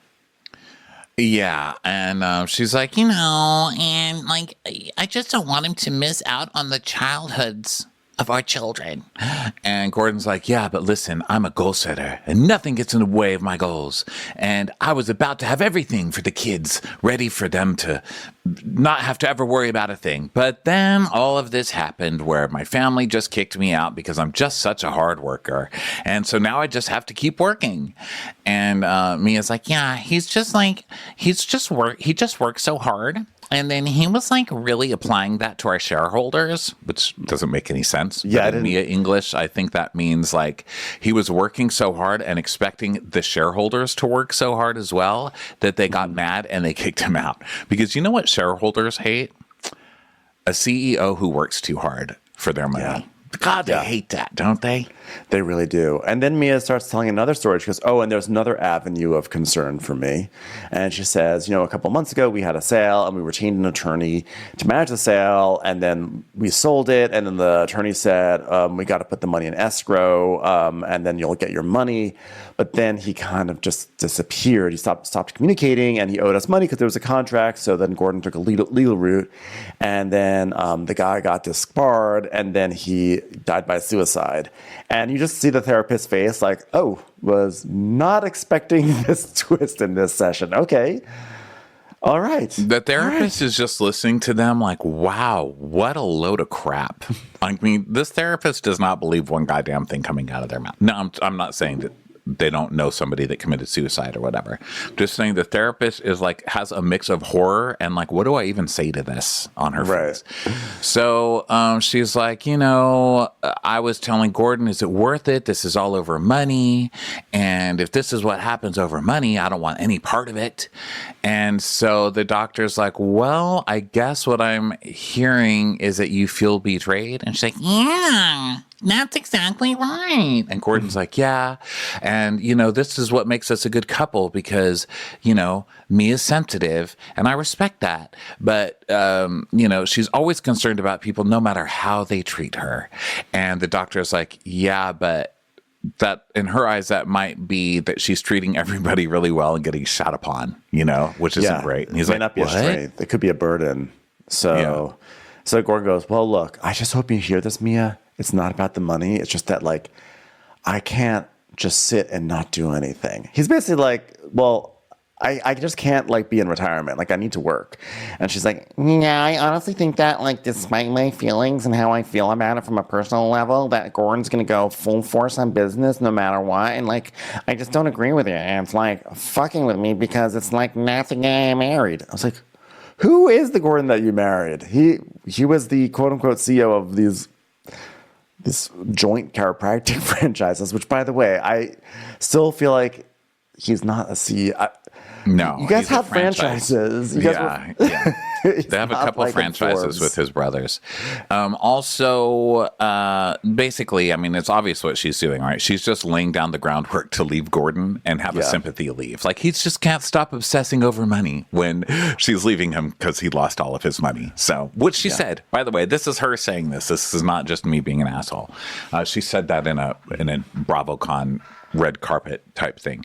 Yeah, and she's like, and like, I just don't want him to miss out on the childhoods of our children. And Gordon's like, yeah, but listen, I'm a goal setter and nothing gets in the way of my goals. And I was about to have everything for the kids ready for them to not have to ever worry about a thing. But then all of this happened where my family just kicked me out because I'm just such a hard worker. And so now I just have to keep working. And Mia's like, yeah, he just works so hard. And then he was like really applying that to our shareholders, which doesn't make any sense. Yeah, in Mia English, I think that means like he was working so hard and expecting the shareholders to work so hard as well that they got mad and they kicked him out. Because you know what shareholders hate? A CEO who works too hard for their money. Yeah. God, they hate that, don't they? They really do. And then Mia starts telling another story. She goes, oh, and there's another avenue of concern for me. And she says, a couple months ago, we had a sale and we retained an attorney to manage the sale. And then we sold it. And then the attorney said, we got to put the money in escrow and then you'll get your money. But then he kind of just disappeared. He stopped communicating and he owed us money because there was a contract. So then Gordon took a legal route. And then the guy got disbarred and then he died by suicide. And you just see the therapist's face like, oh, was not expecting this twist in this session. Okay. All right. The therapist is just listening to them like, wow, what a load of crap. I mean, this therapist does not believe one goddamn thing coming out of their mouth. No, I'm not saying that they don't know somebody that committed suicide or whatever. Just saying the therapist is like, has a mix of horror and like, what do I even say to this on her face? So she's like, I was telling Gordon, is it worth it? This is all over money. And if this is what happens over money, I don't want any part of it. And so the doctor's like, well, I guess what I'm hearing is that you feel betrayed. And she's like, yeah. That's exactly right. And Gordon's like, yeah. And, this is what makes us a good couple because, Mia's sensitive and I respect that. But, she's always concerned about people no matter how they treat her. And the doctor's like, yeah, but that in her eyes, that might be that she's treating everybody really well and getting shot upon, which isn't great. And he's like, not be a strength. It could be a burden. So Gordon goes, well, look, I just hope you hear this, Mia. It's not about the money. It's just that, like, I can't just sit and not do anything. He's basically like, well, I just can't, like, be in retirement. Like, I need to work. And she's like, yeah, I honestly think that, like, despite my feelings and how I feel about it from a personal level, that Gordon's going to go full force on business no matter what. And, like, I just don't agree with it. And it's, like, fucking with me because it's, like, not the guy I married. I was like, who is the Gordon that you married? He was the quote-unquote CEO of this joint chiropractic franchises, which, by the way, I still feel like he's not a CEO. No, you guys have franchises. You guys They have a couple like franchises with his brothers. Also, basically, I mean, it's obvious what she's doing, right? She's just laying down the groundwork to leave Gordon and have a sympathy leave. Like, he just can't stop obsessing over money when she's leaving him because he lost all of his money. So, which she said, by the way, this is her saying this. This is not just me being an asshole. She said that in a BravoCon red carpet type thing.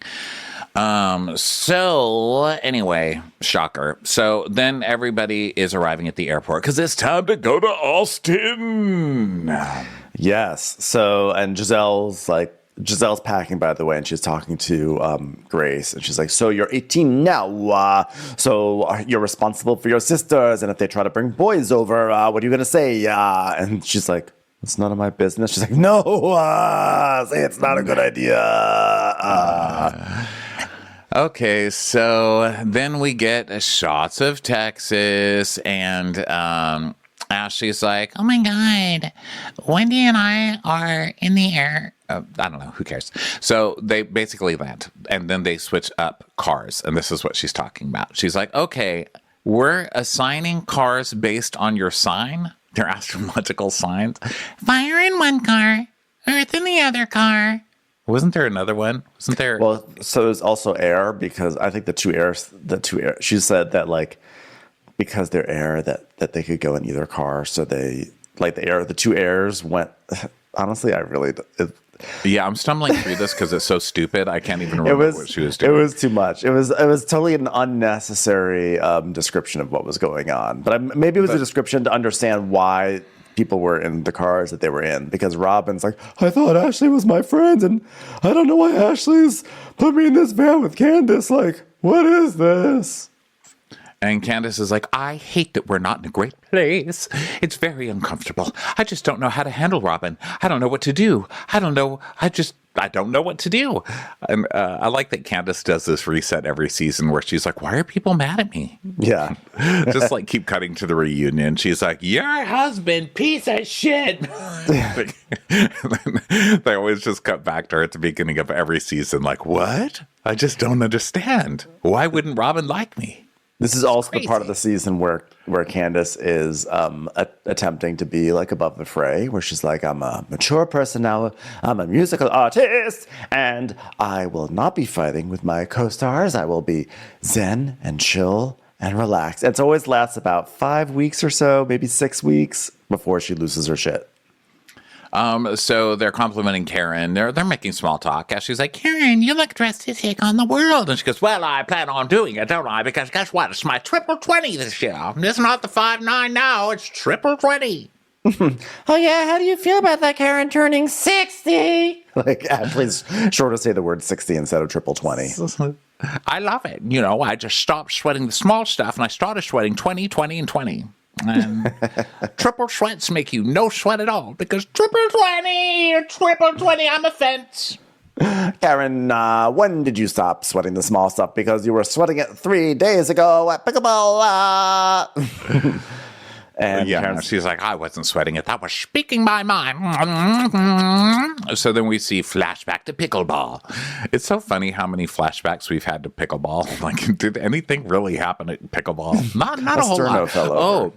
So anyway, shocker. So then everybody is arriving at the airport because it's time to go to Austin. Yes. So, and Giselle's packing, by the way, and she's talking to Grace, and she's like, so you're 18 now, so you're responsible for your sisters, and if they try to bring boys over, what are you going to say? And she's like, it's none of my business. She's like, no, say it's not a good idea. Okay, so then we get shots of Texas, and Ashley's like, oh my God, Wendy and I are in the air. I don't know, who cares? So they basically land, and then they switch up cars, and this is what she's talking about. She's like, okay, we're assigning cars based on your sign. They're astrological signs. Fire in one car, earth in the other car. Wasn't there another one? Wasn't there? Well, so there's also air, because I think the two air, she said that, like, because they're air, that they could go in either car. So they, like, the two airs went, honestly, yeah, I'm stumbling through this because it's so stupid. I can't even remember what she was doing. It was too much. It was totally an unnecessary description of what was going on. But maybe it was a description to understand why people were in the cars that they were in. Because Robin's like, I thought Ashley was my friend, and I don't know why Ashley's put me in this van with Candace. Like, what is this? And Candace is like, I hate that we're not in a great place. It's very uncomfortable. I just don't know how to handle Robin. I don't know what to do. I don't know what to do. And I like that Candace does this reset every season where she's like, why are people mad at me? Yeah. Just like keep cutting to the reunion. She's like, your husband, piece of shit. They always just cut back to her at the beginning of every season. Like, what? I just don't understand. Why wouldn't Robin like me? This is also the part of the season where Candace is attempting to be, like, above the fray, where she's like, I'm a mature person now, I'm a musical artist, and I will not be fighting with my co-stars. I will be zen and chill and relaxed. And it always lasts about 5 weeks or so, maybe 6 weeks, before she loses her shit. So they're complimenting Karen. They're making small talk. She's like, Karen, you look dressed to take on the world. And she goes, well, I plan on doing it, don't I? Because guess what? It's my triple 20 this year. It's not the 5-9 now. It's triple 20. Oh, yeah. How do you feel about that, Karen, turning 60? Like, Ashley's sure to say the word 60 instead of triple 20. I love it. I just stopped sweating the small stuff, and I started sweating 20, 20, and 20. And triple sweats make you no sweat at all, because triple 20, I'm a fence. Karen, when did you stop sweating the small stuff? Because you were sweating it 3 days ago at pickleball. And she's like, I wasn't sweating it. That was speaking my mind. So then we see flashback to pickleball. It's so funny how many flashbacks we've had to pickleball. Like, did anything really happen at pickleball? Not a whole lot. Oh,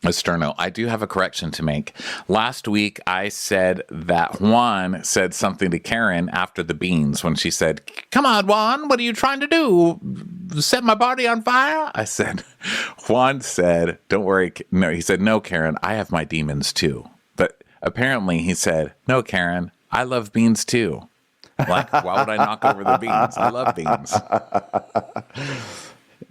Esterno, I do have a correction to make. Last week, I said that Juan said something to Karen after the beans when she said, come on, Juan, what are you trying to do? Set my body on fire? I said, Juan said, don't worry. No, he said, no, Karen, I have my demons too. But apparently he said, no, Karen, I love beans too. Like, why would I knock over the beans? I love beans.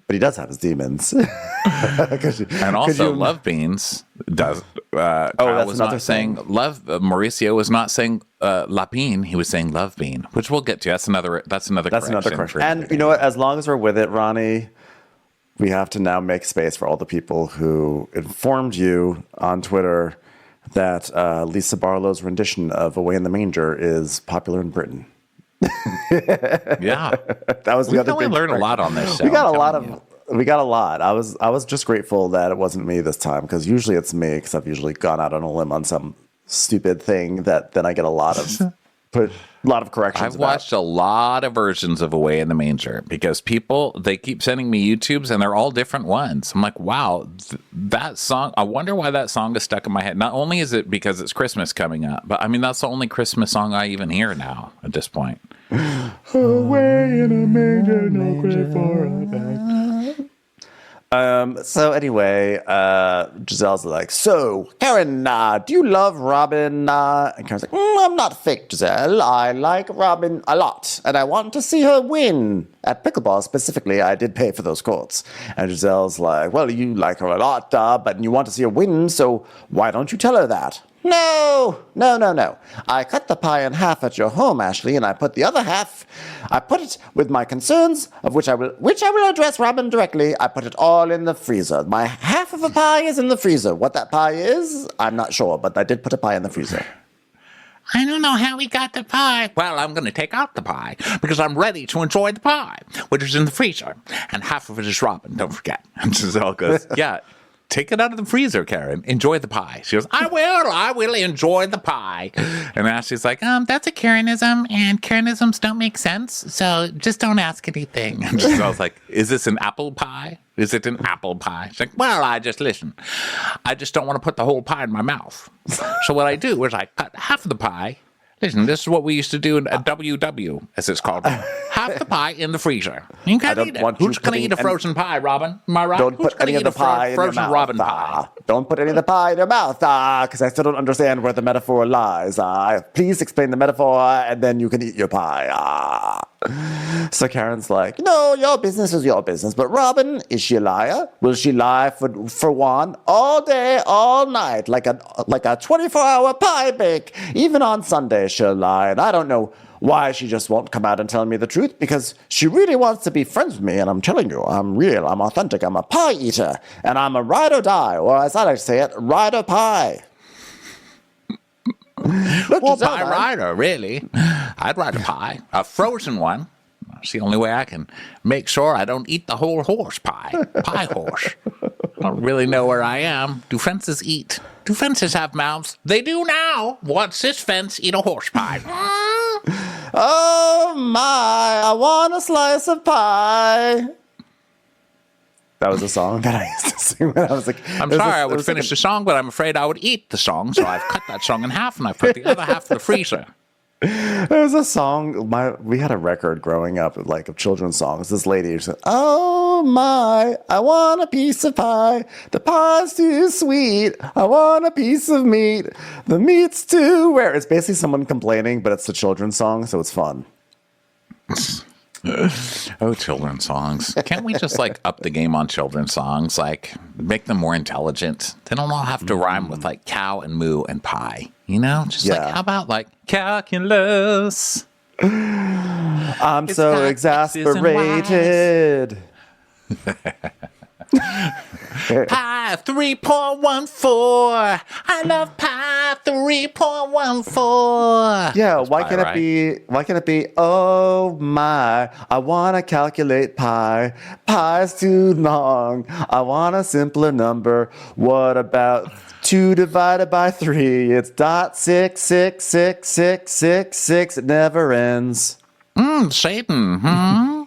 But he does have his demons. And also, love beans does. Kyle that's was another not saying thing. love. Mauricio was not saying lapine. He was saying love bean, which we'll get to. That's another. That's another correction. And you know what? As long as we're with it, Ronnie, we have to now make space for all the people who informed you on Twitter that Lisa Barlow's rendition of "Away in the Manger" is popular in Britain. Yeah, that was the we other really big learned a correction. lot on this show. We got I'm a lot telling of. you. We got a lot. I was just grateful that it wasn't me this time, because usually it's me, because I've usually gone out on a limb on some stupid thing that then I get a lot of corrections. I've watched a lot of versions of Away in the Manger because they keep sending me YouTubes and they're all different ones. I'm like, wow, that song, I wonder why that song is stuck in my head. Not only is it because it's Christmas coming up, but I mean, that's the only Christmas song I even hear now at this point. Away in a manger, no grave for a bag. So anyway, Giselle's like, so Karen, do you love Robin? And Karen's like, I'm not fake, Giselle. I like Robin a lot, and I want to see her win. At pickleball specifically, I did pay for those courts. And Giselle's like, well, you like her a lot, but you want to see her win, so why don't you tell her that? No. I cut the pie in half at your home, Ashley, and I put the other half, I put it with my concerns, of which I will address Robin directly. I put it all in the freezer. My half of a pie is in the freezer. What that pie is, I'm not sure, but I did put a pie in the freezer. I don't know how we got the pie. Well, I'm going to take out the pie because I'm ready to enjoy the pie, which is in the freezer. And half of it is Robin, don't forget. And Giselle goes, yeah. Take it out of the freezer, Karen. Enjoy the pie. She goes, I will enjoy the pie. And Ashley's like, that's a Karenism, and Karenisms don't make sense, so just don't ask anything. And Giselle's like, is this an apple pie? Is it an apple pie? She's like, well, I just don't want to put the whole pie in my mouth. So what I do is I cut half of the pie. Listen, this is what we used to do at WW, as it's called. Half the pie in the freezer. You can eat it. Who's going to eat a frozen pie, Robin? Am I right? Don't Who's put any of the pie in your frozen mouth. Robin pie? Don't put any of the pie in your mouth, because I still don't understand where the metaphor lies. Please explain the metaphor, and then you can eat your pie. So Karen's like, no, your business is your business. But Robin, is she a liar? Will she lie for one all day, all night, like a 24-hour pie bake? Even on Sunday, she'll lie. And I don't know why she just won't come out and tell me the truth, because she really wants to be friends with me. And I'm telling you, I'm real, I'm authentic, I'm a pie eater, and I'm a ride or die, or as I like to say it, ride or pie. Look, Well, Giselle, pie man. rider, really. I'd ride a pie, a frozen one. It's the only way I can make sure I don't eat the whole horse pie. Pie horse. I don't really know where I am. Do fences eat? Do fences have mouths? They do now. What's this fence eat a horse pie? Oh my, I want a slice of pie. That was a song that I used to sing when I was like... I'm sorry I would finish the song, but I'm afraid I would eat the song, so I've cut that song in half and I've put the other half in the freezer. There was a song, we had a record growing up, like, of children's songs. This lady said, oh my, I want a piece of pie. The pie's too sweet. I want a piece of meat. The meat's too rare. It's basically someone complaining, but it's a children's song, so it's fun. Oh, children's songs. Can't we just like up the game on children's songs? Like make them more intelligent. They don't all have to rhyme with like cow and moo and pie. You know? Just like, how about like calculus? I'm It's so got exasperated. Pi 3.14. I love pi 3.14. Yeah, That's why pie, can't right? it be, oh my, I want to calculate pi. Pi's too long. I want a simpler number. What about 2 divided by 3? It's .6666666. It never ends. Satan. My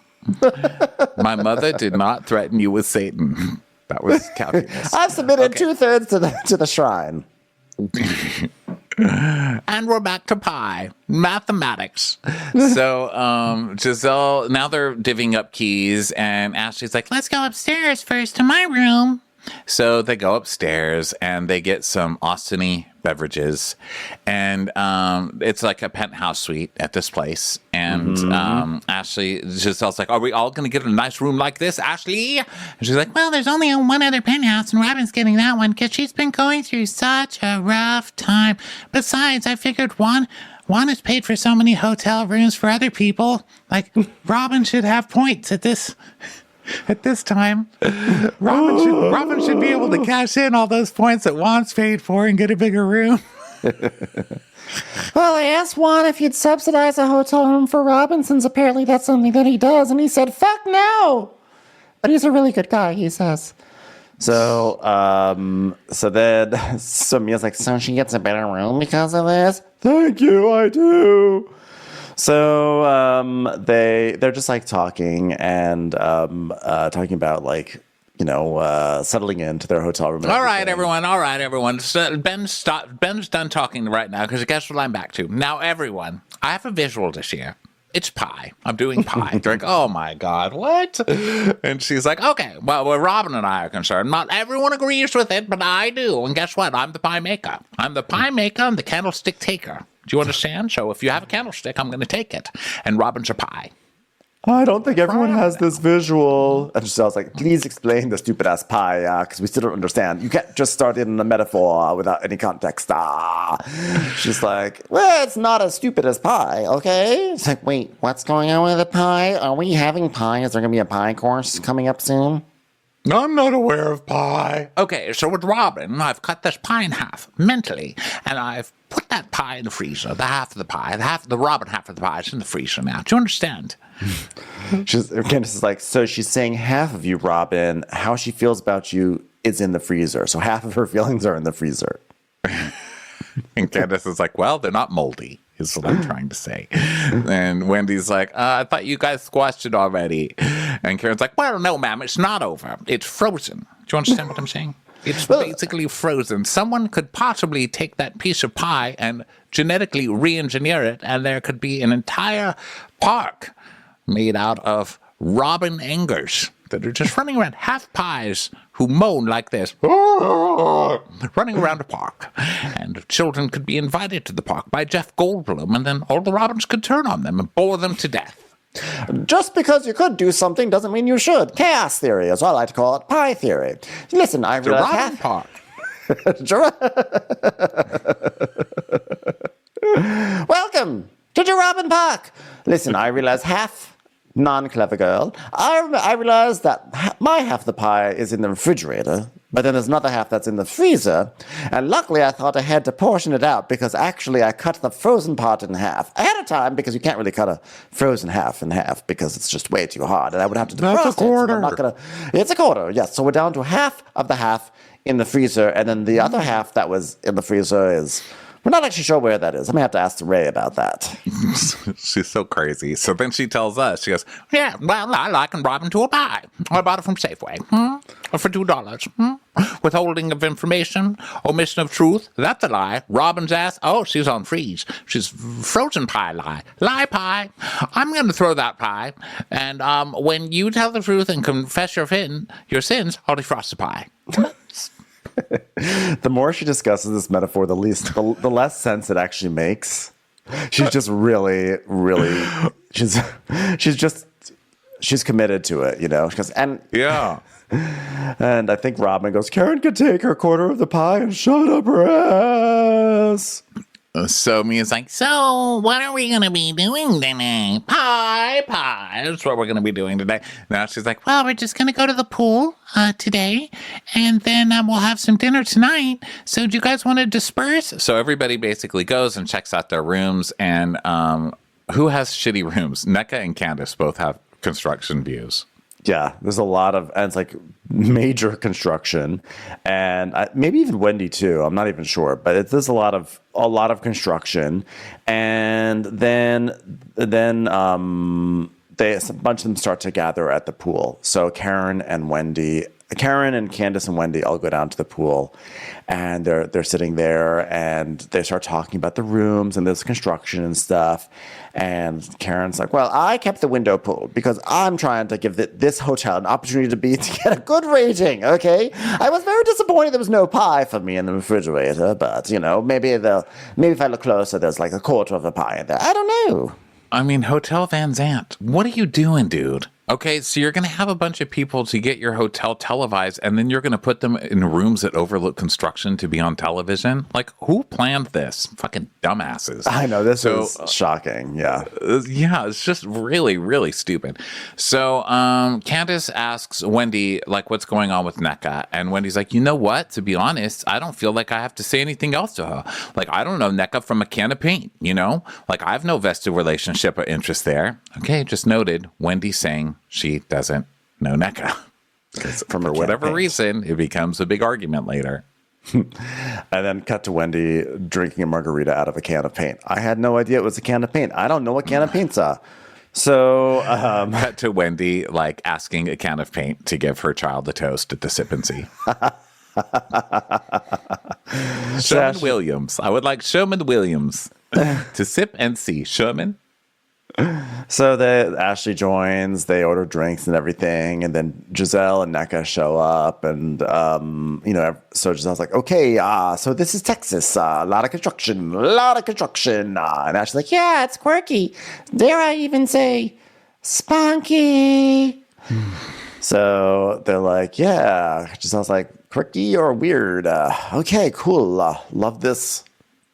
mother did not threaten you with Satan. That was calculus. I've submitted 2/3 to the shrine. And we're back to pi. Mathematics. So Giselle, now they're divvying up keys, and Ashley's like, let's go upstairs first to my room. So they go upstairs, and they get some Austin-y beverages, and it's like a penthouse suite at this place. And Ashley Giselle's like, "Are we all going to get a nice room like this, Ashley?" And she's like, "Well, there's only one other penthouse, and Robin's getting that one because she's been going through such a rough time. Besides, I figured Juan has paid for so many hotel rooms for other people. Like, Robin should have points at this." At this time, Robin should be able to cash in all those points that Juan's paid for and get a bigger room. Well, I asked Juan if he'd subsidize a hotel room for Robin, since apparently that's something that he does, and he said, "Fuck no!" But he's a really good guy, he says. So Mia's like, "So she gets a better room because of this?" "Thank you, I do." So they're just like talking and talking about like, you know, settling into their hotel room. All right, everyone. So Ben's done talking right now because guess what I'm back to. Now, everyone, I have a visual to share. It's pie. I'm doing pie. They're like, "Oh my God, what?" And she's like, "Okay, well, where Robin and I are concerned, not everyone agrees with it, but I do. And guess what? I'm the pie maker. I'm the pie maker and the candlestick taker. Do you understand? So if you have a candlestick, I'm going to take it. And Robin's a pie." "I don't think everyone has this visual." And so I was like, "Please explain the stupid ass pie, because we still don't understand. You can't just start in a metaphor without any context." She's like, "Well, it's not as stupid as pie, okay?" It's like, "Wait, what's going on with the pie? Are we having pie? Is there going to be a pie course coming up soon?" I'm not aware of pie. Okay, so with Robin, I've cut this pie in half mentally, and I've put that pie in the freezer. The half of the pie, the Robin half of the pie is in the freezer now. Do you understand? Candace is like, so she's saying half of you, Robin, how she feels about you is in the freezer. So half of her feelings are in the freezer. And Candace is like, "Well, they're not moldy," is what I'm trying to say. And Wendy's like, "I thought you guys squashed it already." And Karen's like, "Well, no, ma'am, it's not over. It's frozen." Do you understand what I'm saying? It's basically frozen. Someone could possibly take that piece of pie and genetically re-engineer it, and there could be an entire park made out of Robin Engers that are just running around, half pies who moan like this, running around a park. And children could be invited to the park by Jeff Goldblum, and then all the Robins could turn on them and bore them to death. Just because you could do something doesn't mean you should. Chaos theory is what I like to call it. Pie theory. Listen, I realize Robin Park. Welcome to Robin Park. Listen, I realize half non-clever girl. I realize that my half of the pie is in the refrigerator, but then there's another half that's in the freezer. And luckily, I thought I had to portion it out because actually I cut the frozen part in half ahead of time, because you can't really cut a frozen half in half because it's just way too hard, and I would have to defrost That's a quarter. it. So I'm not gonna. It's a quarter, yes. So we're down to half of the half in the freezer, and then the other half that was in the freezer is. We're not actually sure where that is. I'm going to have to ask Ray about that. She's so crazy. So then she tells us, she goes, "Yeah, well, I liken Robin to a pie. I bought it from Safeway for $2. Withholding of information, omission of truth, that's a lie. Robin's ass, oh, she's on freeze. She's frozen pie lie. Lie pie. I'm going to throw that pie. And when you tell the truth and confess your sins, I'll defrost the pie." The more she discusses this metaphor, the less sense it actually makes. She's just really, she's committed to it, you know. She goes, and I think Robin goes, "Karen could take her quarter of the pie and shove it up her ass." So Mia's like, "So what are we going to be doing today?" Pie. That's what we're going to be doing today. Now she's like, "Well, we're just going to go to the pool today, and then we'll have some dinner tonight. So do you guys want to disperse?" So everybody basically goes and checks out their rooms, and who has shitty rooms? NECA and Candace both have construction views. Yeah, there's a lot of, and it's like major construction, and maybe even Wendy too. I'm not even sure, but there's a lot of construction, and then a bunch of them start to gather at the pool. So Karen and Wendy Karen and Candace and Wendy all go down to the pool, and they're sitting there, and they start talking about the rooms and there's construction and stuff. And Karen's like, well, I kept the window pulled because I'm trying to give this hotel an opportunity to get a good rating, okay? I was very disappointed there was no pie for me in the refrigerator, but, maybe if I look closer, there's like a quarter of a pie in there. I don't know. I mean, Hotel Van Zant, what are you doing, dude? Okay, so you're going to have a bunch of people to get your hotel televised, and then you're going to put them in rooms that overlook construction to be on television? Like, who planned this? Fucking dumbasses. I know, this is shocking, yeah. Yeah, it's just really, really stupid. So Candace asks Wendy, like, what's going on with NECA? And Wendy's like, you know what? To be honest, I don't feel like I have to say anything else to her. Like, I don't know NECA from a can of paint, Like, I have no vested relationship or interest there. Okay, just noted, Wendy saying she doesn't know NECA. For whatever reason, it becomes a big argument later. And then cut to Wendy drinking a margarita out of a can of paint. I had no idea it was a can of paint. I don't know what can of paints are. So, cut to Wendy, like, asking a can of paint to give her child a toast at the sip and see. Sherman Williams. I would like Sherman Williams to sip and see. Sherman? So Ashley joins, they order drinks and everything, and then Giselle and NECA show up, and so Giselle's like, okay, so this is Texas, a lot of construction, and Ashley's like, yeah, it's quirky, dare I even say spunky. So they're like, yeah, Giselle's like, quirky or weird, okay, cool, love this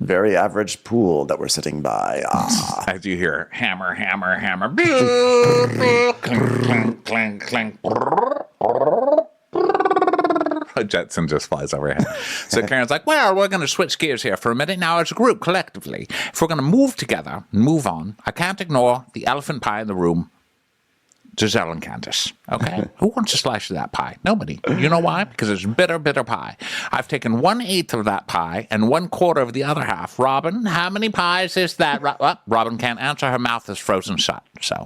very average pool that we're sitting by. As you hear hammer, hammer, hammer. clink, clink, clink. A Jetson just flies overhead. So Karen's like, well, we're going to switch gears here for a minute now as a group collectively. If we're going to move together, move on, I can't ignore the elephant pie in the room. Giselle and Candace, okay? Who wants a slice of that pie? Nobody. You know why? Because it's bitter, bitter pie. I've taken 1/8 of that pie and 1/4 of the other half. Robin, how many pies is that? Robin can't answer. Her mouth is frozen shut, so.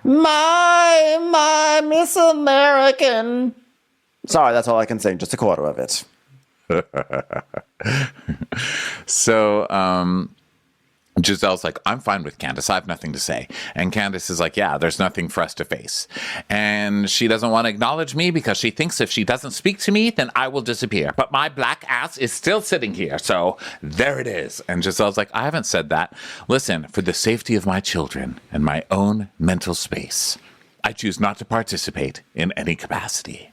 My Miss American. Sorry, that's all I can say. Just 1/4 of it. So, Giselle's like, I'm fine with Candace. I have nothing to say. And Candace is like, yeah, there's nothing for us to face. And she doesn't want to acknowledge me because she thinks if she doesn't speak to me, then I will disappear. But my black ass is still sitting here. So there it is. And Giselle's like, I haven't said that. Listen, for the safety of my children and my own mental space, I choose not to participate in any capacity.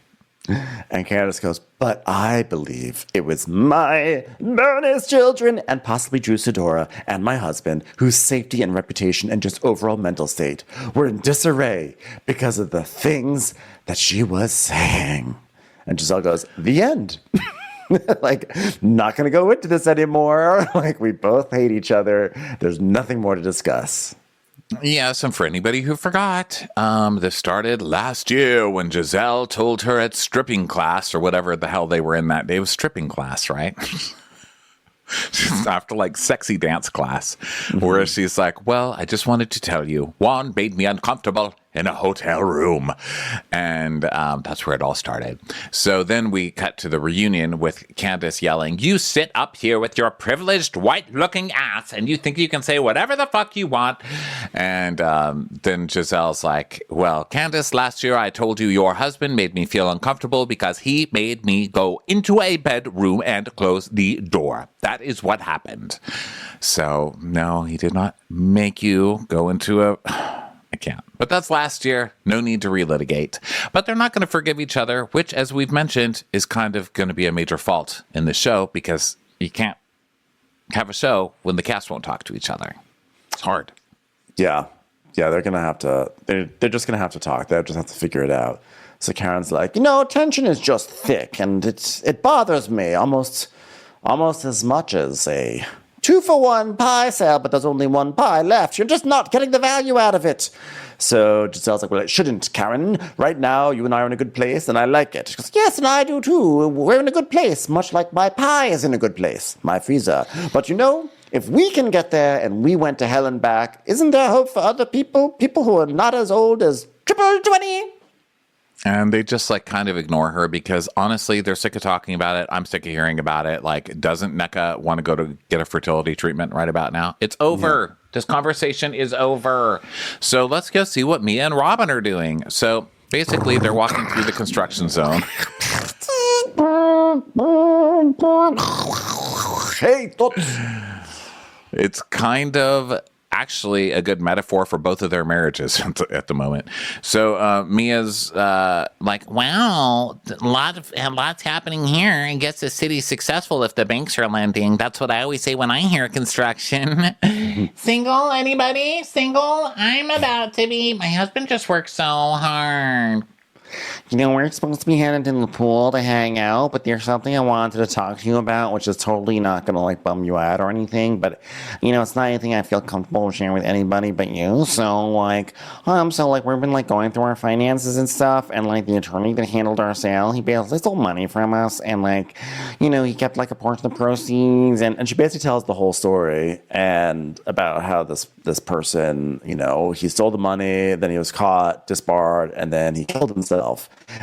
And Candace goes, but I believe it was my bonus children and possibly Drew Sidora and my husband whose safety and reputation and just overall mental state were in disarray because of the things that she was saying. And Giselle goes, the end. Like, not going to go into this anymore. Like, we both hate each other. There's nothing more to discuss. Yes, and for anybody who forgot, this started last year when Giselle told her at stripping class, or whatever the hell they were in that day. It was stripping class, right? Just after, like, sexy dance class, where she's like, well, I just wanted to tell you, Juan made me uncomfortable in a hotel room. And that's where it all started. So then we cut to the reunion with Candace yelling, you sit up here with your privileged white-looking ass and you think you can say whatever the fuck you want. And then Giselle's like, well, Candace, last year I told you your husband made me feel uncomfortable because he made me go into a bedroom and close the door. That is what happened. So, no, he did not make you go into a... I can't. But that's last year. No need to relitigate. But they're not going to forgive each other, which, as we've mentioned, is kind of going to be a major fault in the show because you can't have a show when the cast won't talk to each other. It's hard. Yeah. Yeah, they're going to have to, they're just going to have to talk. They'll just have to figure it out. So Karen's like, tension is just thick and it bothers me almost as much as a 2-for-1 pie sale, but there's only one pie left. You're just not getting the value out of it. So Giselle's like, well, it shouldn't, Karen. Right now, you and I are in a good place, and I like it. She goes, yes, and I do too. We're in a good place, much like my pie is in a good place, my freezer. But if we can get there and we went to hell and back, isn't there hope for other people? People who are not as old as triple 20? And they just like kind of ignore her because honestly, they're sick of talking about it. I'm sick of hearing about it. Like, doesn't NECA want to go to get a fertility treatment right about now? It's over. Yeah. This conversation is over. So let's go see what Mia and Robin are doing. So basically, they're walking through the construction zone. Hey, it's kind of actually a good metaphor for both of their marriages at the moment. So Mia's like, wow, lots happening here. I guess the city's successful if the banks are lending. That's what I always say when I hear construction. Single? Anybody? Single? I'm about to be. My husband just worked so hard. You know, we're supposed to be headed to the pool to hang out, but there's something I wanted to talk to you about, which is totally not going to, like, bum you out or anything, but, you know, it's not anything I feel comfortable sharing with anybody but you, so, like, we've been, like, going through our finances and stuff, and, like, the attorney that handled our sale, he basically stole money from us, and, like, you know, he kept, like, a portion of the proceeds, and she basically tells the whole story, and about how this person, you know, he stole the money, then he was caught, disbarred, and then he killed himself.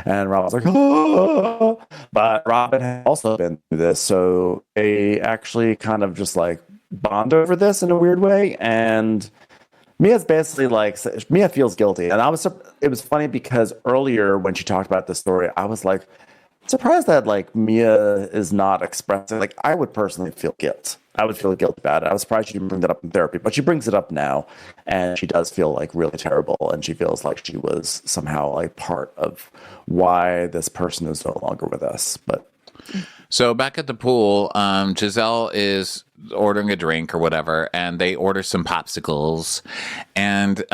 And Robin's like, oh. But Robin had also been through this, so they actually kind of just like bond over this in a weird way. And Mia's basically like, Mia feels guilty, and it was funny because earlier when she talked about this story, I was like surprised that like Mia is not expressing. Like, I would personally feel guilt. I would feel guilt about it. I was surprised she didn't bring that up in therapy, but she brings it up now, and she does feel like really terrible, and she feels like she was somehow like part of why this person is no longer with us. But so back at the pool, Giselle is ordering a drink or whatever, and they order some popsicles, and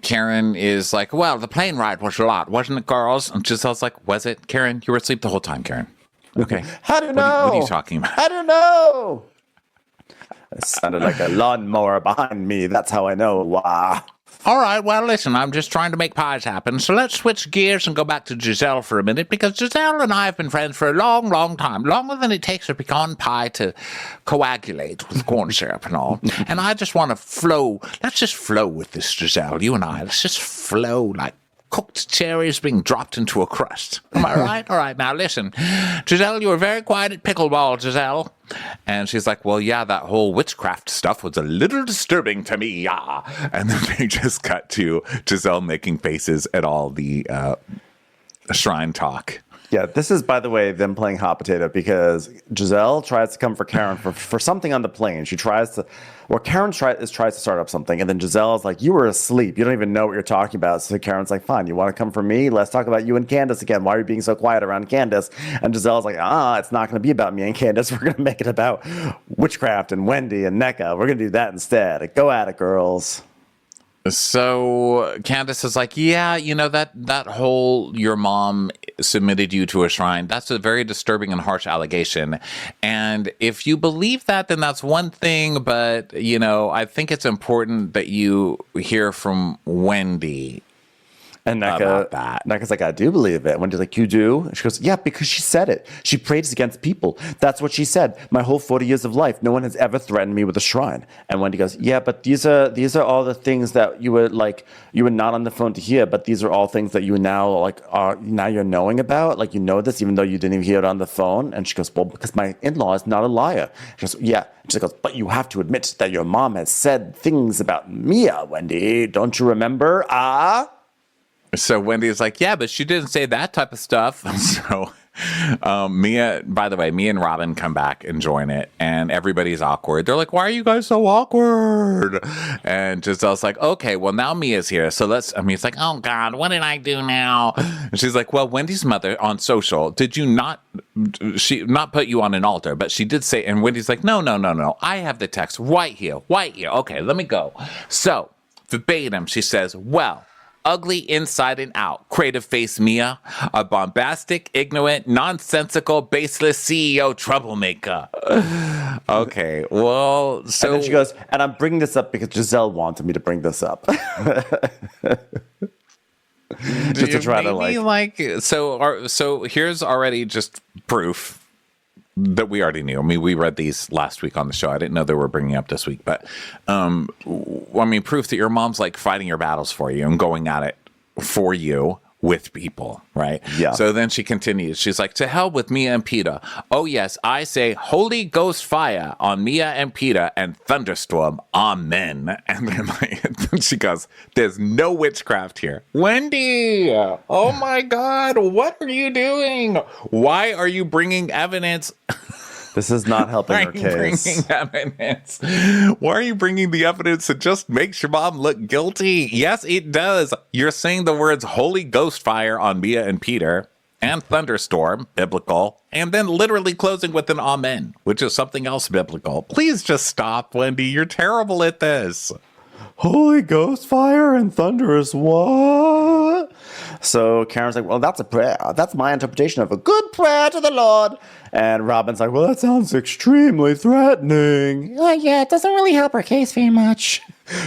Karen is like, well, the plane ride was a lot, wasn't it, girls? And Giselle's like, was it? Karen, you were asleep the whole time, Karen. Okay. How do you know? What are you talking about? How do you know? It sounded like a lawnmower behind me. That's how I know. Wow. All right, well, listen, I'm just trying to make pies happen, so let's switch gears and go back to Giselle for a minute, because Giselle and I have been friends for a long, long time, longer than it takes a pecan pie to coagulate with corn syrup and all, and I just want to flow. Let's just flow with this, Giselle, you and I. Let's just flow like cooked cherries being dropped into a crust. Am I right? All right, now listen. Giselle, you were very quiet at pickleball, Giselle. And she's like, well, yeah, that whole witchcraft stuff was a little disturbing to me, yeah. And then they just cut to Giselle making faces at all the shrine talk. Yeah, this is, by the way, them playing hot potato, because Giselle tries to come for Karen for something on the plane. She tries to, or Karen tries to start up something, and then Giselle is like, you were asleep. You don't even know what you're talking about. So Karen's like, fine, you want to come for me? Let's talk about you and Candace again. Why are you being so quiet around Candace? And Giselle's like, it's not going to be about me and Candace. We're going to make it about witchcraft and Wendy and NECA. We're going to do that instead. Go at it, girls. So Candace is like, yeah, you know, that whole your mom submitted you to a shrine, that's a very disturbing and harsh allegation. And if you believe that, then that's one thing. But, you know, I think it's important that you hear from Wendy. And NECA's like, I do believe it. Wendy's like, you do? And she goes, yeah, because she said it. She prays against people. That's what she said. My whole 40 years of life, no one has ever threatened me with a shrine. And Wendy goes, yeah, but these are all the things that you were not on the phone to hear, but these are all things that you now now you're knowing about. Like, you know this even though you didn't even hear it on the phone. And she goes, well, because my in-law is not a liar. She goes, yeah. She goes, but you have to admit that your mom has said things about Mia, Wendy. Don't you remember? So Wendy is like, yeah, but she didn't say that type of stuff. So Mia and Robin come back and join it, and everybody's awkward. They're like, why are you guys so awkward? And Giselle's like, okay, well, now Mia's here. So Mia's like, oh, God, what did I do now? And she's like, well, Wendy's mother on social, did you not put you on an altar? But she did say, and Wendy's like, no. I have the text right here. Okay, let me go. So verbatim, she says, well, ugly inside and out, creative face Mia, a bombastic, ignorant, nonsensical, baseless CEO troublemaker. Okay, well, so... And then she goes, and I'm bringing this up because Giselle wanted me to bring this up. Just to try to So here's already just proof that we already knew. I mean, we read these last week on the show. I didn't know they were bringing up this week, but proof that your mom's like fighting your battles for you and going at it for you with people, right? Yeah. So then she continues. She's like, to hell with Mia and Peter. Oh, yes, I say Holy Ghost fire on Mia and Peter and thunderstorm. Amen. And then she goes, there's no witchcraft here. Wendy, oh my God, what are you doing? Why are you bringing evidence? This is not helping her case. Evidence? Why are you bringing the evidence that just makes your mom look guilty? Yes, it does. You're saying the words Holy Ghost fire on Mia and Peter and thunderstorm, biblical, and then literally closing with an amen, which is something else biblical. Please just stop, Wendy. You're terrible at this. Holy Ghost fire and thunderous what? So Karen's like, well, that's a prayer. That's my interpretation of a good prayer to the Lord. And Robin's like, well, that sounds extremely threatening. Yeah, it doesn't really help her case very much.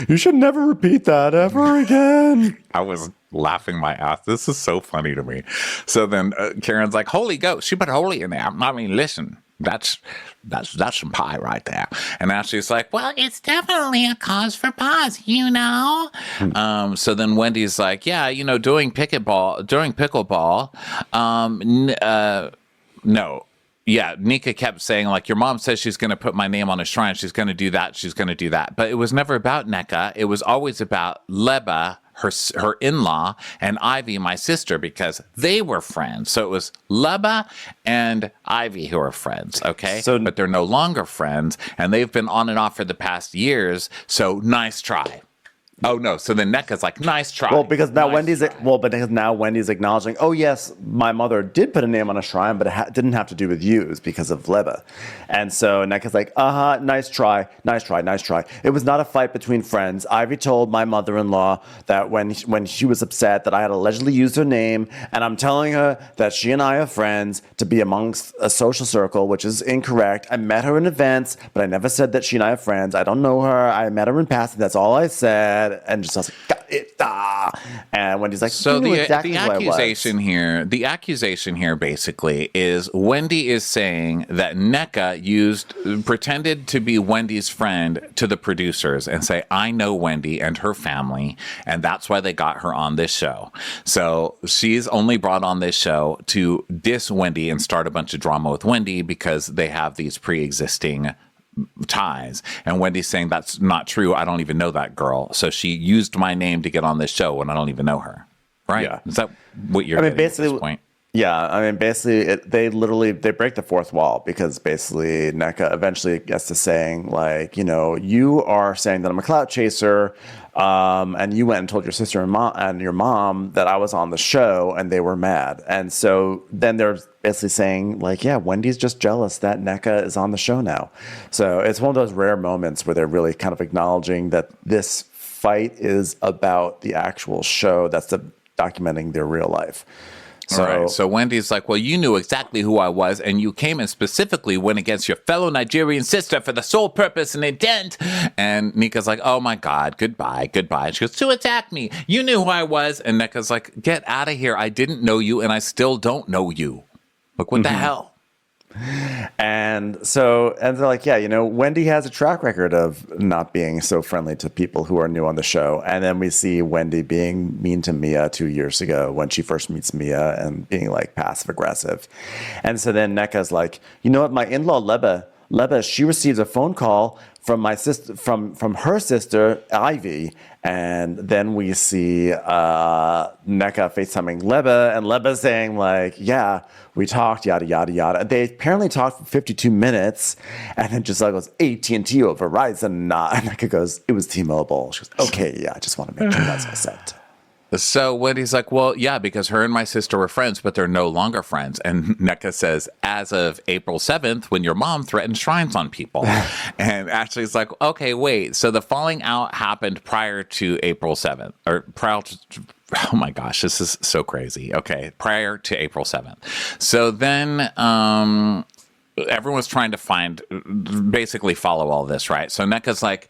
You should never repeat that ever again. I was laughing my ass. This is so funny to me. So then Karen's like, Holy Ghost. She put holy in there. I mean, listen. That's some pie right there. And Ashley's like, well, it's definitely a cause for pause, you know? So then Wendy's like, yeah, you know, during pickleball, no. Yeah, Nika kept saying, like, your mom says she's going to put my name on a shrine. She's going to do that. She's going to do that. But it was never about Nneka. It was always about Leba, her in-law, and Ivy, my sister, because they were friends. So it was Leba and Ivy who are friends, okay? But they're no longer friends, and they've been on and off for the past years, so nice try. Oh no! So then Nneka's like, "Nice try." Well, because now nice Wendy's acknowledging, "Oh yes, my mother did put a name on a shrine, but it didn't have to do with you. It was because of Leba." And so Nneka's like, nice try. It was not a fight between friends. Ivy told my mother-in-law that when she was upset that I had allegedly used her name, and I'm telling her that she and I are friends to be amongst a social circle, which is incorrect. I met her in events, but I never said that she and I are friends. I don't know her. I met her in passing. That's all I said. And just I was like, got it, and Wendy's like, so the exactly accusation here basically is Wendy is saying that Nneka pretended to be Wendy's friend to the producers and say, I know Wendy and her family, and that's why they got her on this show. So she's only brought on this show to diss Wendy and start a bunch of drama with Wendy because they have these pre-existing ties. And Wendy's saying that's not true. I don't even know that girl. So she used my name to get on this show when I don't even know her. Right? Yeah. Is that what you're getting at this point? Yeah, I mean, basically, they break the fourth wall because basically Nneka eventually gets to saying, like, you know, you are saying that I'm a clout chaser, and you went and told your sister and your mom that I was on the show, and they were mad. And so then they're basically saying, like, yeah, Wendy's just jealous that Nneka is on the show now. So it's one of those rare moments where they're really kind of acknowledging that this fight is about the actual show that's documenting their real life. So, right. So Wendy's like, well, you knew exactly who I was, and you came and specifically went against your fellow Nigerian sister for the sole purpose and intent. And Nika's like, oh my God, goodbye. And she goes, to attack me. You knew who I was. And Nika's like, get out of here. I didn't know you, and I still don't know you. Like, what the hell? And they're like, yeah, you know, Wendy has a track record of not being so friendly to people who are new on the show. And then we see Wendy being mean to Mia 2 years ago when she first meets Mia and being like passive aggressive. And so then Nneka's like, you know what, my in-law Leba, she receives a phone call from my sister, from her sister Ivy, and then we see Nneka FaceTiming Leba, and Leba saying like, "Yeah, we talked, yada yada yada." They apparently talked for 52 minutes, and then Giselle goes, "AT&T or Verizon?" And Nneka goes, "It was T-Mobile." She goes, "Okay, yeah, I just want to make sure that's all set." So Wendy's like, well, yeah, because her and my sister were friends, but they're no longer friends. And Nneka says, as of April 7th, when your mom threatened shrines on people. And Ashley's like, okay, wait. So the falling out happened prior to April 7th, or prior to, oh my gosh, this is so crazy. Okay, prior to April 7th. So then everyone's trying to basically follow all this, right? So Nneka's like,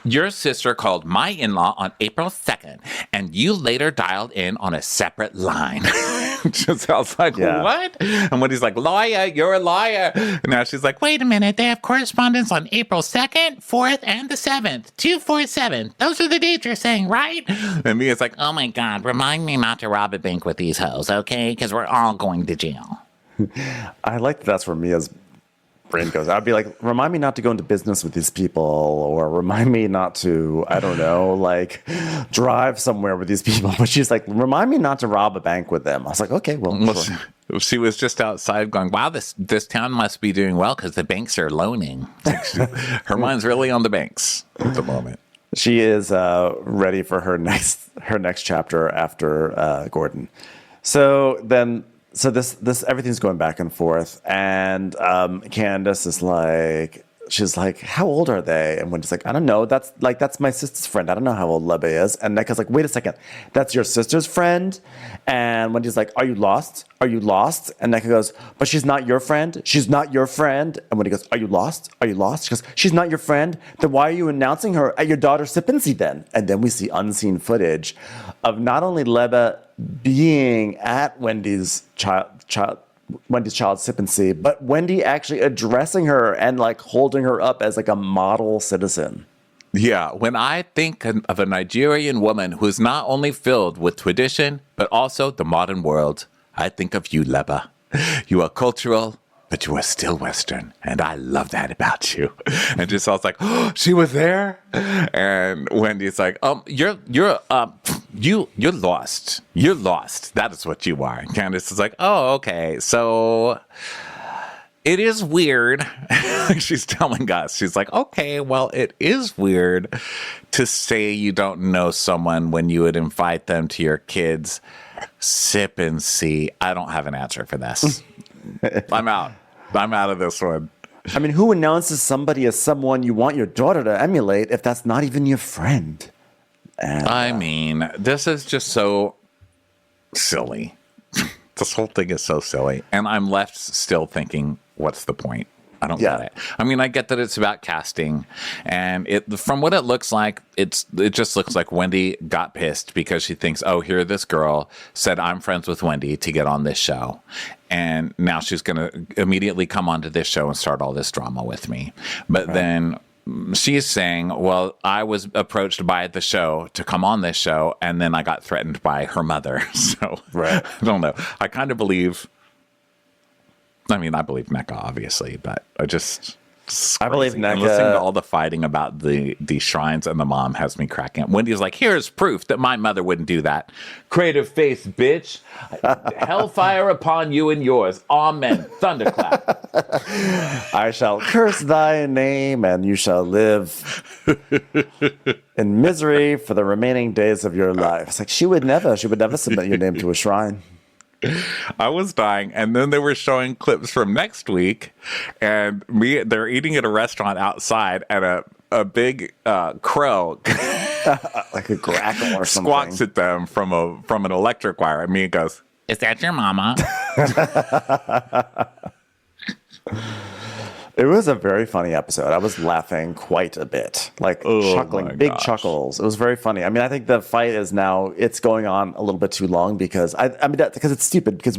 your sister called my in-law on April 2nd, and you later dialed in on a separate line. Just, I was like, what? And Wendy's like, lawyer, you're a liar. And now she's like, wait a minute. They have correspondence on April 2nd, 4th, and the 7th. 247. Those are the dates you're saying, right? And Mia's like, oh my God, remind me not to rob a bank with these hoes, okay? Because we're all going to jail. I like that's where Mia's brain goes. I'd be like, remind me not to go into business with these people, or remind me not to, I don't know, like drive somewhere with these people. But she's like, remind me not to rob a bank with them. I was like, okay, well, sure. She was just outside going, wow, this town must be doing well because the banks are loaning. Her mind's really on the banks at the moment. She is ready for her next chapter after Gordon. So this everything's going back and forth, and Candace is like, she's like, how old are they? And Wendy's like, I don't know. That's my sister's friend. I don't know how old Lebe is. And Nneka's like, wait a second, that's your sister's friend? And Wendy's like, are you lost? Are you lost? And Nneka goes, but she's not your friend. She's not your friend. And Wendy goes, are you lost? Are you lost? She goes, she's not your friend. Then why are you announcing her at your daughter's sippency then? And then we see unseen footage of not only Lebe being at Wendy's child's sippency, but Wendy actually addressing her and like holding her up as like a model citizen. Yeah, when I think of a Nigerian woman who is not only filled with tradition, but also the modern world, I think of you, Lebe. You are cultural, but you are still Western, and I love that about you. And just I was like, oh, she was there, and Wendy's like, you're lost. You're lost. That is what you are. And Candace is like, oh, okay. So it is weird. She's telling us, she's like, okay, well, it is weird to say you don't know someone when you would invite them to your kids' sip and see. I don't have an answer for this. I'm out of this one. I mean, who announces somebody as someone you want your daughter to emulate if that's not even your friend? And, I mean, this is just so silly. This whole thing is so silly. And I'm left still thinking, what's the point? I don't get it. I mean, I get that it's about casting, and from what it looks like, it just looks like Wendy got pissed because she thinks, oh, here this girl said I'm friends with Wendy to get on this show, and now she's going to immediately come onto this show and start all this drama with me. But then she's saying, well, I was approached by the show to come on this show, and then I got threatened by her mother. So I don't know. I kind of believe. I mean, I believe Nneka, obviously, but I believe Nneka. And listening to all the fighting about the shrines and the mom has me cracking up. Wendy's like, here's proof that my mother wouldn't do that. Creative face, bitch. Hellfire upon you and yours. Amen. Thunderclap. I shall curse thy name, and you shall live in misery for the remaining days of your life. It's like, she would never submit your name to a shrine. I was dying, and then they were showing clips from next week, and they're eating at a restaurant outside, and a big crow, like a grackle or something, squawks at them from an electric wire. And Mia goes, "Is that your mama?" It was a very funny episode. I was laughing quite a bit, like chuckling, big chuckles. It was very funny. I mean, I think the fight it's going on a little bit too long because because it's stupid. Because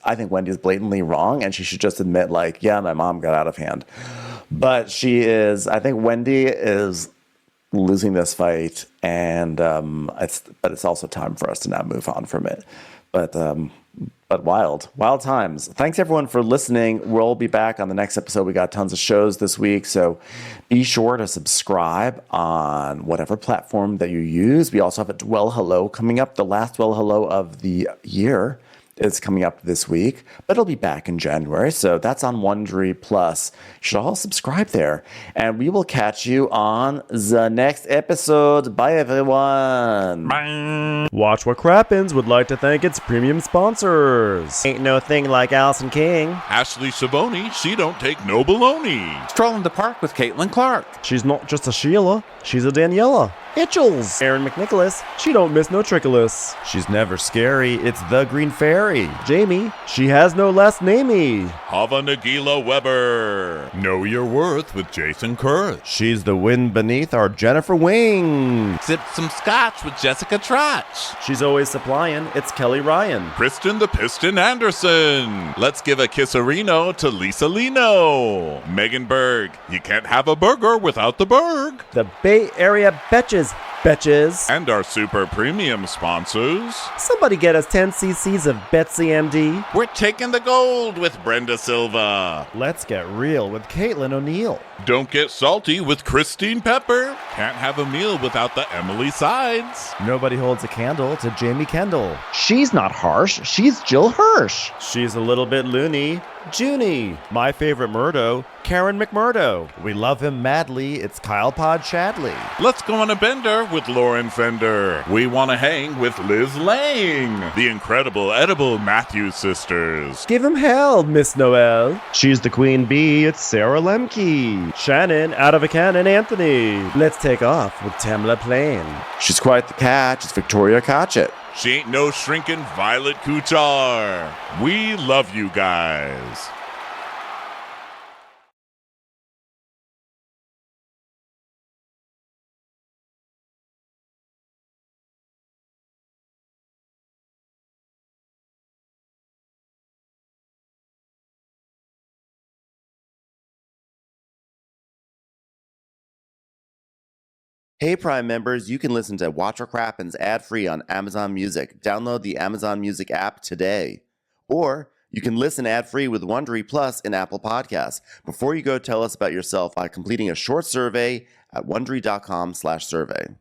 I think Wendy is blatantly wrong, and she should just admit, like, yeah, my mom got out of hand. But I think Wendy is losing this fight, and it's also time for us to now move on from it. But wild times. Thanks everyone for listening. We'll be back on the next episode. We got tons of shows this week, so be sure to subscribe on whatever platform that you use. We also have a Dwell Hello coming up. The last Dwell Hello of the year is coming up this week, but it'll be back in January. So that's on Wondery Plus. You should all subscribe there. And we will catch you on the next episode. Bye, everyone. Bye. Watch What Crappens would like to thank its premium sponsors. Ain't no thing like Allison King. Ashley Savoni, she don't take no baloney. Stroll in the park with Caitlin Clark. She's not just a Sheila, she's a Daniela. Itchels. Erin McNicholas, she don't miss no trickolas. She's never scary, it's the Green Fairy. Jamie, she has no last namey. Hava Nagila Weber. Know your worth with Jason Kurth. She's the wind beneath our Jennifer Wing. Sip some scotch with Jessica Trotch. She's always supplying, it's Kelly Ryan. Kristen the Piston Anderson. Let's give a kisserino to Lisa Lino. Megan Berg. You can't have a burger without the Berg. The Bay Area Betches. And our super premium sponsors. Somebody get us 10 cc's of Betsy MD. We're taking the gold with Brenda Silva. Let's get real with Caitlin O'Neill. Don't get salty with Christine Pepper. Can't have a meal without the Emily Sides. Nobody holds a candle to Jamie Kendall. She's not harsh, she's Jill Hirsch. She's a little bit loony. Junie. My favorite Murdo, Karen McMurdo. We love him madly, it's Kyle Pod Shadley. Let's go on a bender with Lauren Fender. We want to hang with Liz Lang. The incredible edible Matthews sisters. Give him hell, Miss Noel. She's the queen bee, it's Sarah Lemke. Shannon, out of a cannon, Anthony. Let's take off with Tamla Plain. She's quite the catch, it's Victoria Cotchett. She ain't no shrinking Violet Kuchar. We love you guys. Hey Prime members, you can listen to Watch or Crappens ad-free on Amazon Music. Download the Amazon Music app today. Or you can listen ad-free with Wondery Plus in Apple Podcasts. Before you go, tell us about yourself by completing a short survey at Wondery.com/survey.